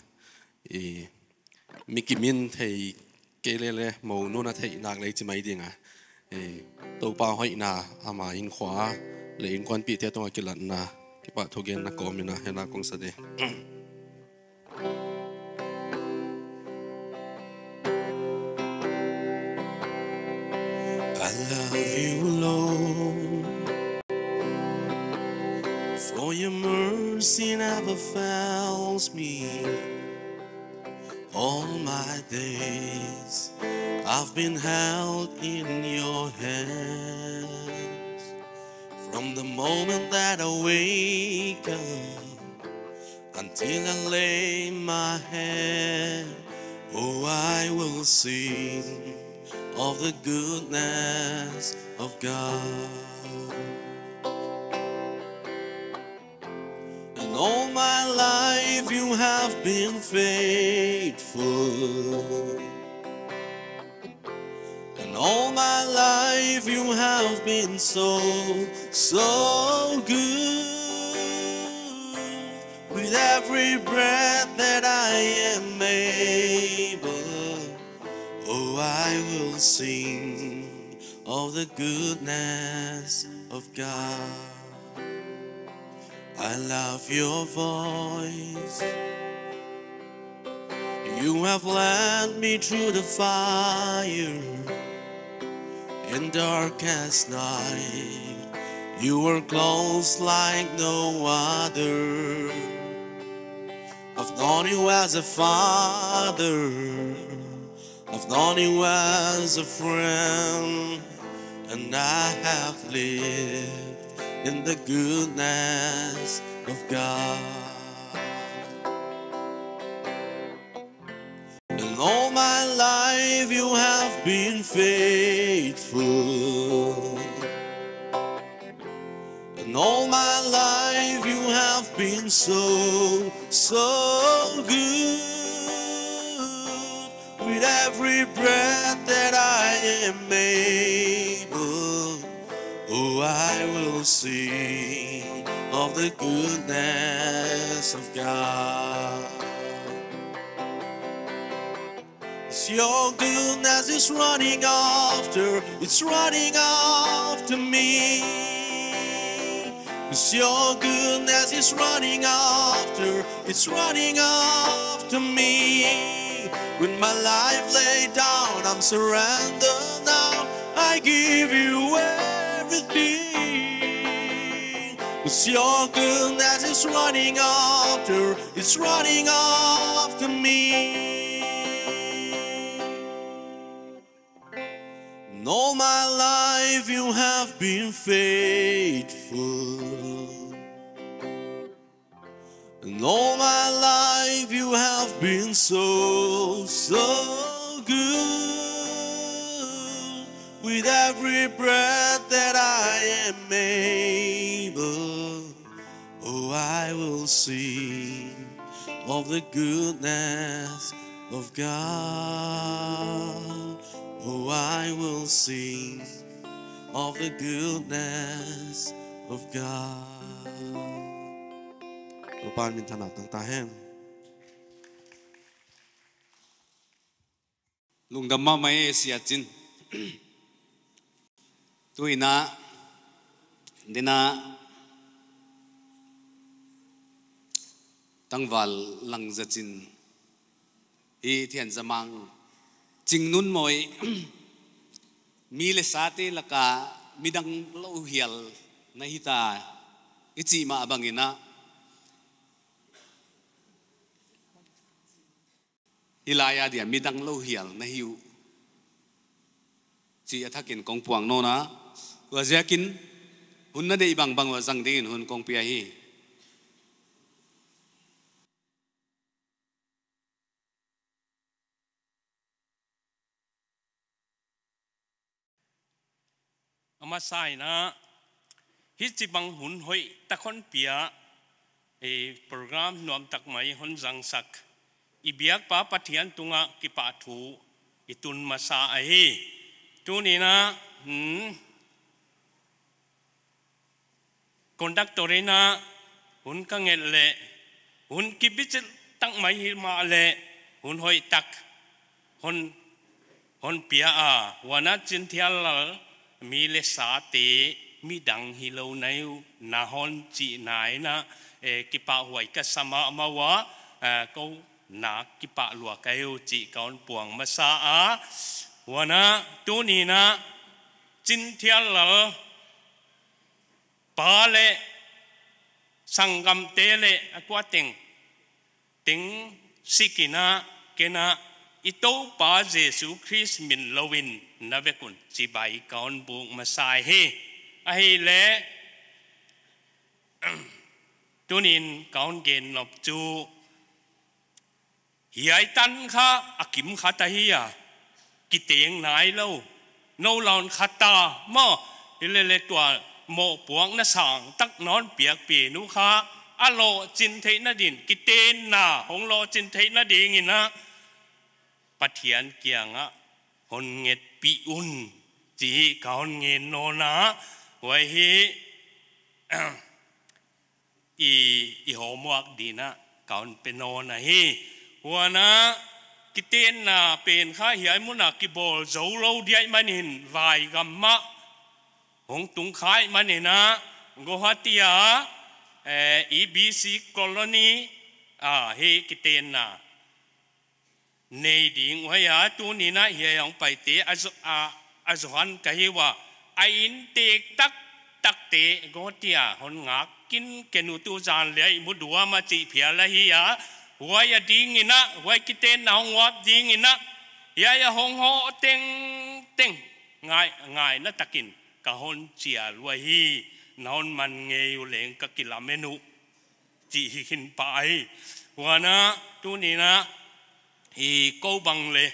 มิกิมินเทเกเลเลโมนูนาเทนักเลยจิไม่ดิงะตัวป่าหอยนาอามาอินขวาเลยอินควันปีเตตรงกิลันนากิปะทุเกนนักกอมินะเฮนักกงสดิI love you, Lord, for your mercy never fails me. All my days I've been held in your hands. From the moment that I wake up until I lay my head, Oh, I will sing of the goodness of God. And all my life you have been faithful. And all my life you have been so, so good. With every breath that I am able, oh, I will sing of the goodness of God. I love your voice. You have led me through the fire in darkest night. You were close like no other. I've known you as a father. I've known you as a friend. And I have lived in the goodness of God. And all my life you have been faithful. And all my life you have been so, so good. With every breath that I am able, oh, I will sing of the goodness of God. It's your goodness is running after, it's running after me. It's your goodness is running after, it's running after me. When my life laid down, I'm surrendered now. I give you everything. It's your goodness is running after, it's running after me. And all my life you have been faithful. And all my life you have been so, so good. With every breath that I am able, oh, I will sing of the goodness of God. Oh, I will sing of the goodness of God. Ban min thana tang ta hen lungdam ma mai sia chin tuina dina tangwal lang zachin hi thian zamang jingnun moi mi le sate laka midang lo hial na hita ichi ma abangina hilaya dia midang lo hial na hiu chi athakin kong puang no na wa jakin hunna dei bang bang wa jang din hun kong pia hi ama sai na hi chi bang hun hoi ta khon pia e program nuam tak mai hon jang sak ibiak pa pathian tunga ki pa thu itun masa a hi tunina conductorina hun ka ngel le hun ki bich tak mai hi ma le hun hoi tak hon pia a wana chin thial mi le sa te mi dang hi lo nai na hon chi nai na ki pa huai ka sama ma wa ko na ki pa lua ka yu chi kaun puang ma sa a wana tu ni na chin thial lal pa le sangam te le akwa ting sikina kena ito pa Jesu Christ min lowin na vekun chi bai kaun bung masai he a hi le tunin kaun gen lop chu hiai tan kha akim khata hiya kiteng nai lo no lawn khata mo ile tua mo puang na sang tak non piak pi nu kha alo chin thei na din kiten na hong lo chin thei na ding ina pathian kianga hon nget pi un chỉ còn nghe nó na vậy hi i hồ muak đi na còn bên nó na hi hoa na cái tên na bên khai hiểm muốn na cái bol dấu lâu đi mà nhìn vài gam má hong tung khai mà nhìn na Guwahati EBC colony hi cái tên na nei ding vậy à tu ni na hi ông phải té azuhan kahiwa ain te tak te gotia hon ngak kin kenu tu jan le mu dua ma chi phia la hi ya waya ding ina wai kiten na hong wat ding ina ya hong ho teng ngai na takin ka hon chia loi hi non man nge yu leng ka kilamenu chi hin pai wana tu ni na câu bằng le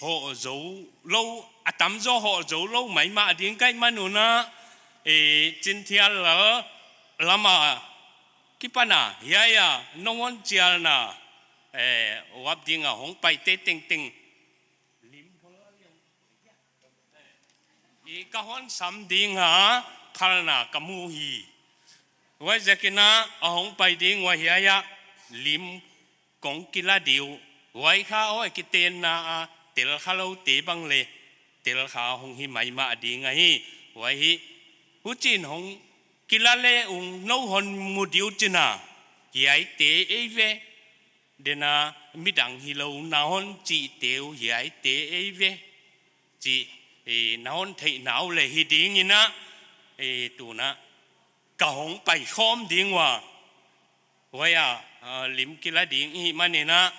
họ dấu lâu tắm do họ dấu lâu mấy mà đến cái mà nó na trên thiên là mà cái pa na ya no one chial na wap ding a hong pai te ting ka hon sam ding ha khal na kamu hi wa zakina a hong pai ding wa ya lim kong kila diu vậy khá ôi cái tên na tel khá lâu tế bằng lệ tel khá hong hi mai mà đi ngay vậy hi hút chín hong kila lệ nấu hon mu diu chín à vậy tế ấy về để na mi đằng hi lâu na hon chỉ tiêu vậy tế ấy về chỉ na hon thấy nào lệ hi đi ngay na tu na cả hong bay khom đi ngoài vậy à lim kila đi hi mà nè na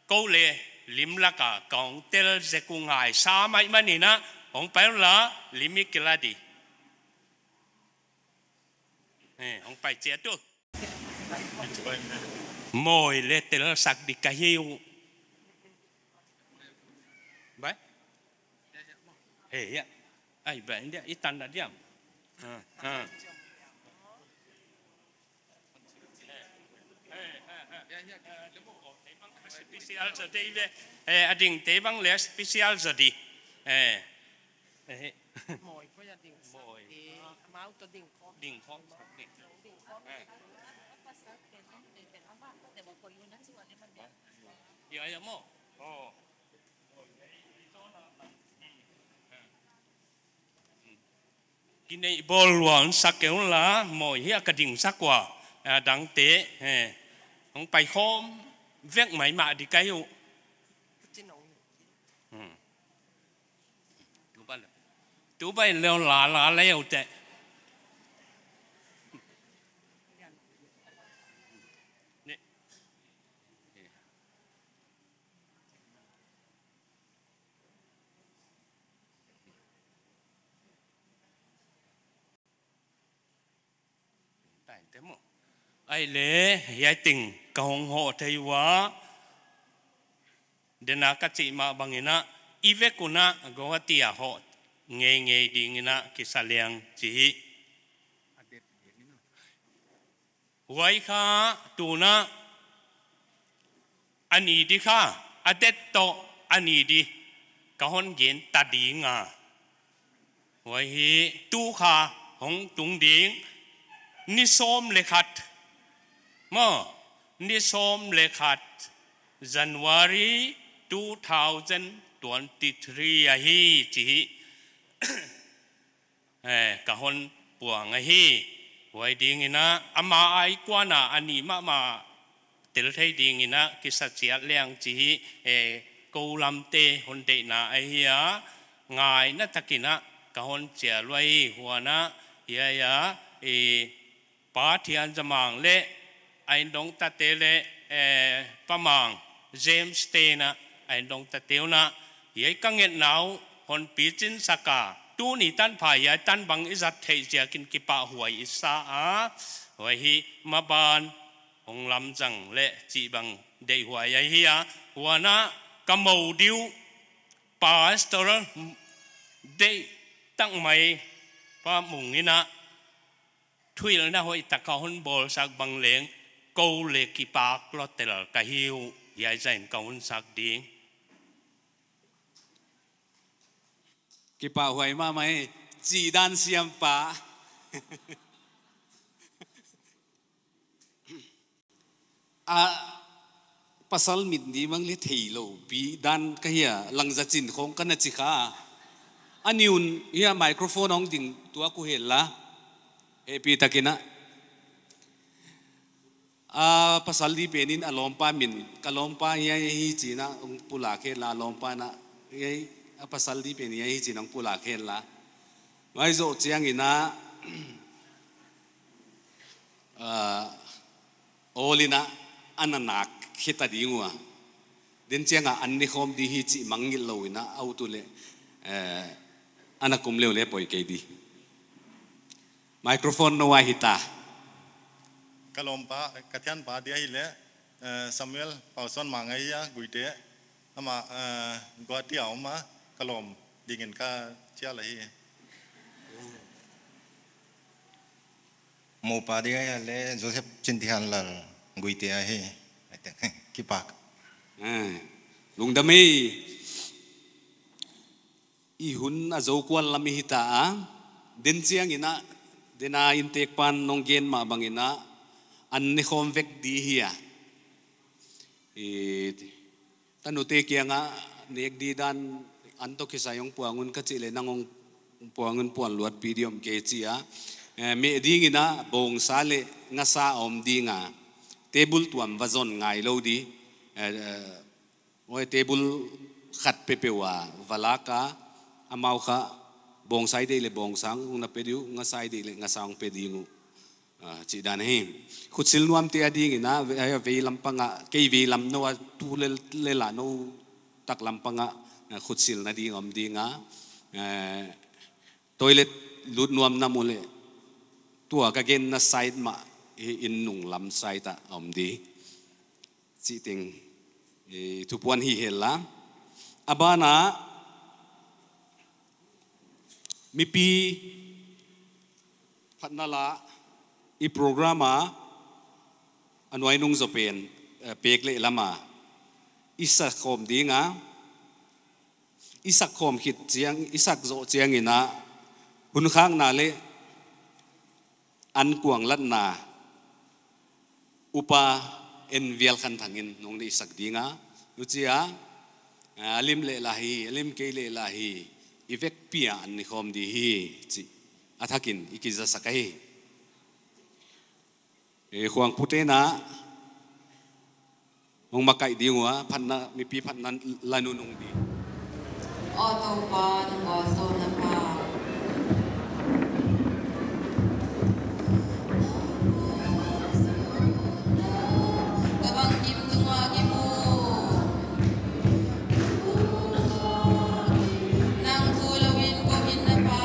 câu lệ lim la cả còn tel sẽ cùng ngài sa mai mà nè na ông phải là lim mi kila đi ông phải chết tu mồi lệ tel sạc đi cái hiu vậy ai vậy đấy ít tan đã đi special giờ đây về ading tế băng lẽ special giờ đi mồi có gia đình mồi máu tôi đình con đình giờ giờ mò cái này bol hoàn sắc kéo lá mồi hi cái đình sắc quả đáng tế ông bay khom vét máy mạ đi cái hiệu tú bay leo lá leo tệ ai lẽ giải tình cả hồng họ thấy quá để na các chị mà bằng ina ive kuna Guwahati họ nghe đi ina cái liang chỉ vậy kha tu na ani đi kha adet to ani đi cả hon gen ta đi nga vậy tu kha hong tung điên ni som le khat mà ni som le khat January 2023 hi chỉ cả hôn buông hi vậy đi nghe na ama ai qua na ani mà tel thấy đi nghe na cái sát chiat liang chỉ câu làm tê hôn tê na ai ya ngài na takina cả hôn chia loay hoa na ya ba thian jamang le anh dong ta tê le pamang James Tena anh dong ta têu na vậy các nghệ nào hôn bị chín saka tu ni tan phải ya tan bằng izat thầy chia kinh kipa huai isa vậy hi mà ban hong lam rằng lệ chỉ bằng để hoài ai hi à hoa na cầm màu điêu pastor để tăng mày pa mùng ina thui là na hoi taka hon bol sak bang leng câu lệ kỳ bạc lo tel cả hiu giải dành câu hon sak đi kỳ bạc hoài mà mày chỉ đan xiêm pa pasal mit di mang le theilo pi dan ka hiya langza chin khong kana chi kha aniun hiya microphone ong ding tua ku hela epi takina pasal di penin alompa min kalompa hiya hi china ong pula khe la lompa na ye pasal di pen hi chin ong pula khe la mai zo chiang ina olina ananak kita diwa den chenga anni khom di hi chi mangil loina autule anakum leo le poi ke di microphone no wa hita kalompa kathian pa dia hi le Samuel Paulson mangai ya guite ama guati ma kalom dingin ka chia la hi mo pa dia le Joseph Chintian la guite ya hi kipak lung dami ihun azo kwal lami hita den chiang ina dena intek pan nong gen ma bangina an ni khom vek di hiya tanute kianga nek di dan anto kisayong puangun ka chile nangong puangun puan luat pidiom ke chia me ding ina bong sale nga sa om di nga table tuam vazon ngai lo di oi table khat pepewa valaka amau kha bong sai de le bong sang na pediu nga sai de le nga sang pedingu chi dan he khutsil nuam te ading ina ve lampanga ke ve lam no tu le la no tak lampanga khutsil na di ngom di nga toilet lut nuam na mule tua ka gen na side ma in nung lam sai ta om di chi ting tu puan hi hela abana mi pi phatnala i programa anwai nung zopen pek le lama isa khom dinga isak khom khit chiang isak zo chiang ina hun khang na le an kuang lat na upa en vial khan thangin nong le isak dinga nuchia alim le lahi alim ke le lahi ivek pia an ni khom di hi chi athakin ikiza sakai huang putena mong makai diwa phanna mi pi phanna lanu nong di auto pa no so na pa kabang kim tungwa gimu nang tulawin ko hinna pa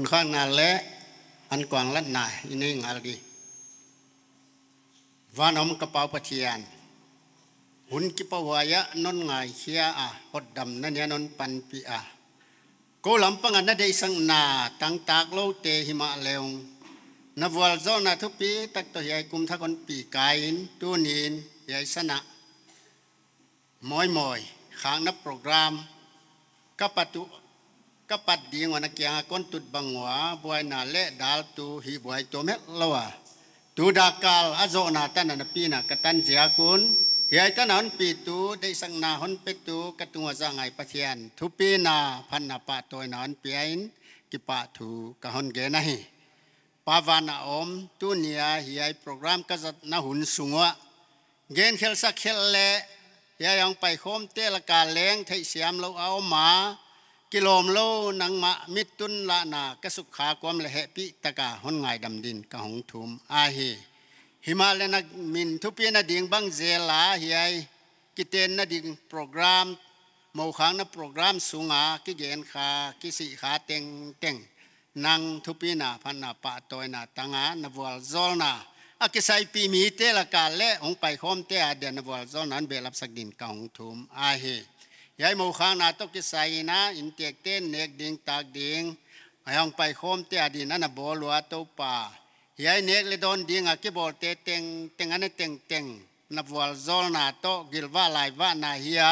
ข้างนาเละอันกวางลัดนายนี่งาลดีวานอมกระเป๋าปะเทียนหุ่นกิปวายะนนไงเขียหดดำนั่นเนี่ยนนปันปีกูลำปังอันนั้นได้สังนาตั้งตากโลเตหิมาเลวนับวันโซนาทุปีตักตัวใหญ่กุมทักคนปีกายตัวนินใหญ่สนะมอยข้างนับโปรแกรมกับปัดดีวันนักยังก้นตุดบังหัวบวยนาเละดาลตูหิบวยตัวเม็ดลัวตูดากาลอาโซนาตันนับปีนักตันเสียกุนเฮียตันหันปีตูได้สังนาหันเป็ดตูกตัวสังไงปะเทียนทุปีนาพันนาปะตัวนันเปียนกิปะทูกะหันเกนะฮีปาวานาอมตุเนียเฮียโปรแกรมกัจนาหุนสุงวะเกณฑ์เคลสักเคลเล่เฮียยังไปโคมเตลกาเลงไทยเสียมเราเอามากิโลมโลนังมะมิตุนละนากสุขากวมละเหปิตะกาหุนไงดำดินกะหงทุมอาฮีหิมาเลนักมินทุปีนาดิ่งบังเจลาเฮียกิเตนนาดิ่งโปรแกรมโมขังนาโปรแกรมสุงากิเกณฑ์ขากิสิขาเต็งนังทุปีนาพันนาปะตอยนาตังานวลโซลนาอากิไซปีมีเตละกาเละองไปคอมเตอเดนวลโซลนั้นเบลับสักดินกะหงทุมอาฮียายโมขังนาตกิไซนะอินเตกเตนเนกดิ่งตากดิ่งยังไปคอมเตอดินนั่นบอลัวโตป่ายายเนกเลดอนดิ่งอากิบอลเตเต็งอันนี้เต็งนับวลโซลนาโตกิลวาไลวานาเฮีย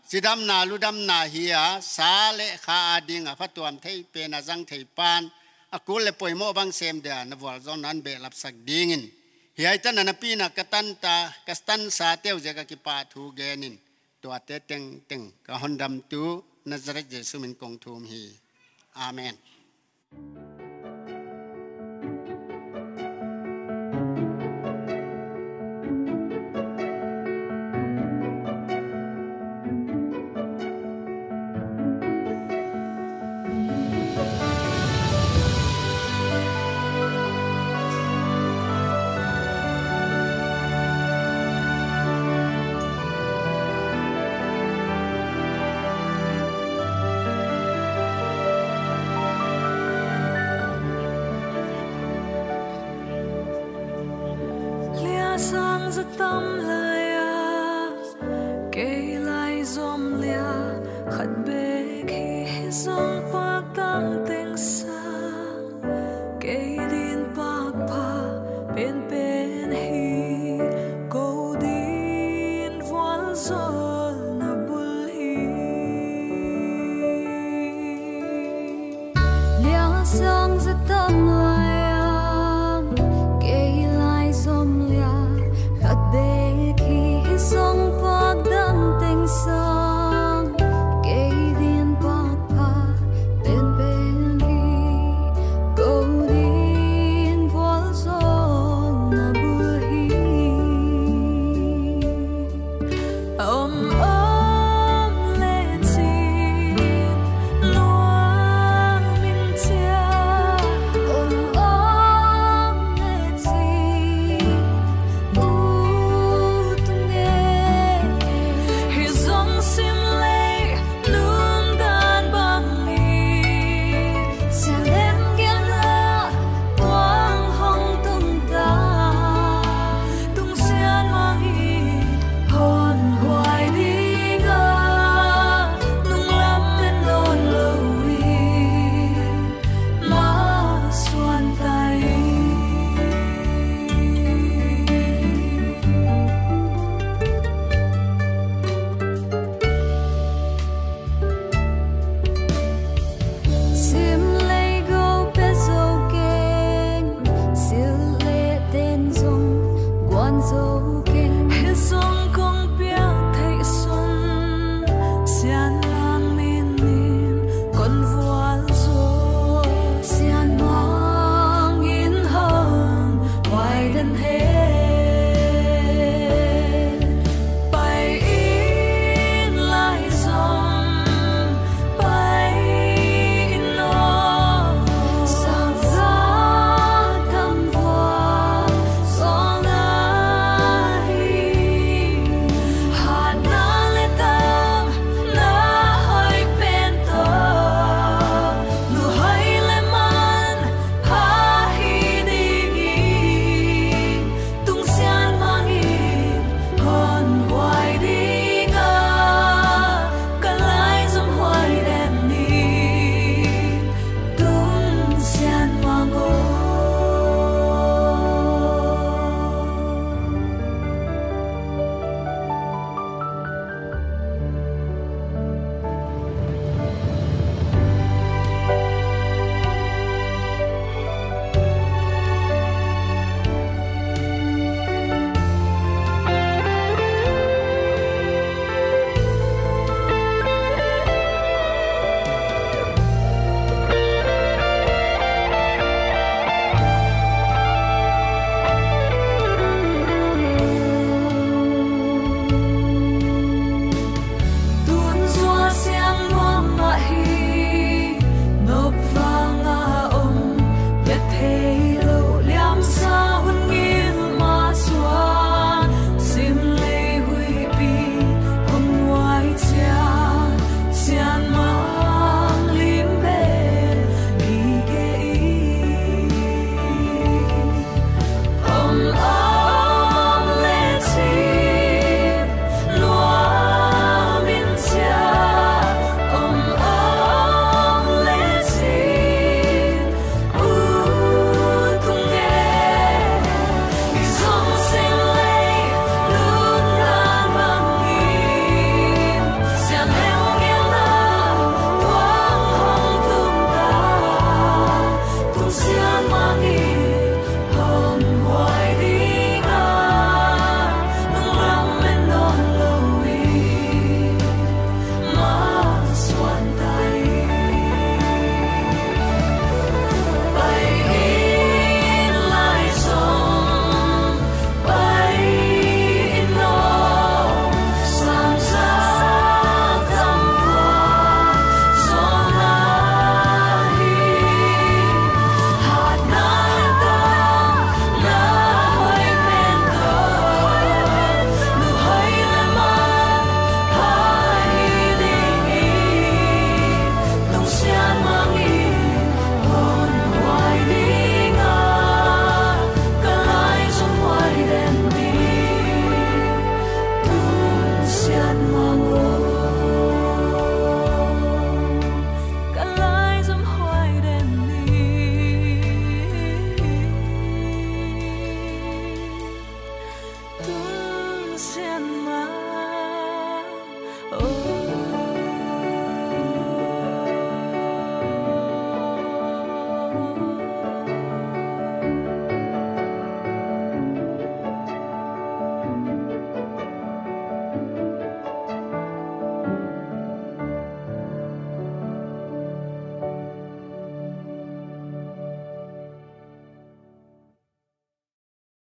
สิดำนาลุดำนาเฮียสาเลขาดิ่งพัตวมเทยเป็นอาจังเทยปานอากุลเลปอยโมบังเซมเดียนับวลโซลนั้นเบลับสักดิ่งเฮียตันนันปีนักตันตากัสตันสาเตวเจกกิปาทูเกนินตัวเต็งกะฮอนดำตูนัซเรตเยซูมินกงทุมฮีอาเมนsang rất tâm lời kể lại dòm lia khát bê khi dòng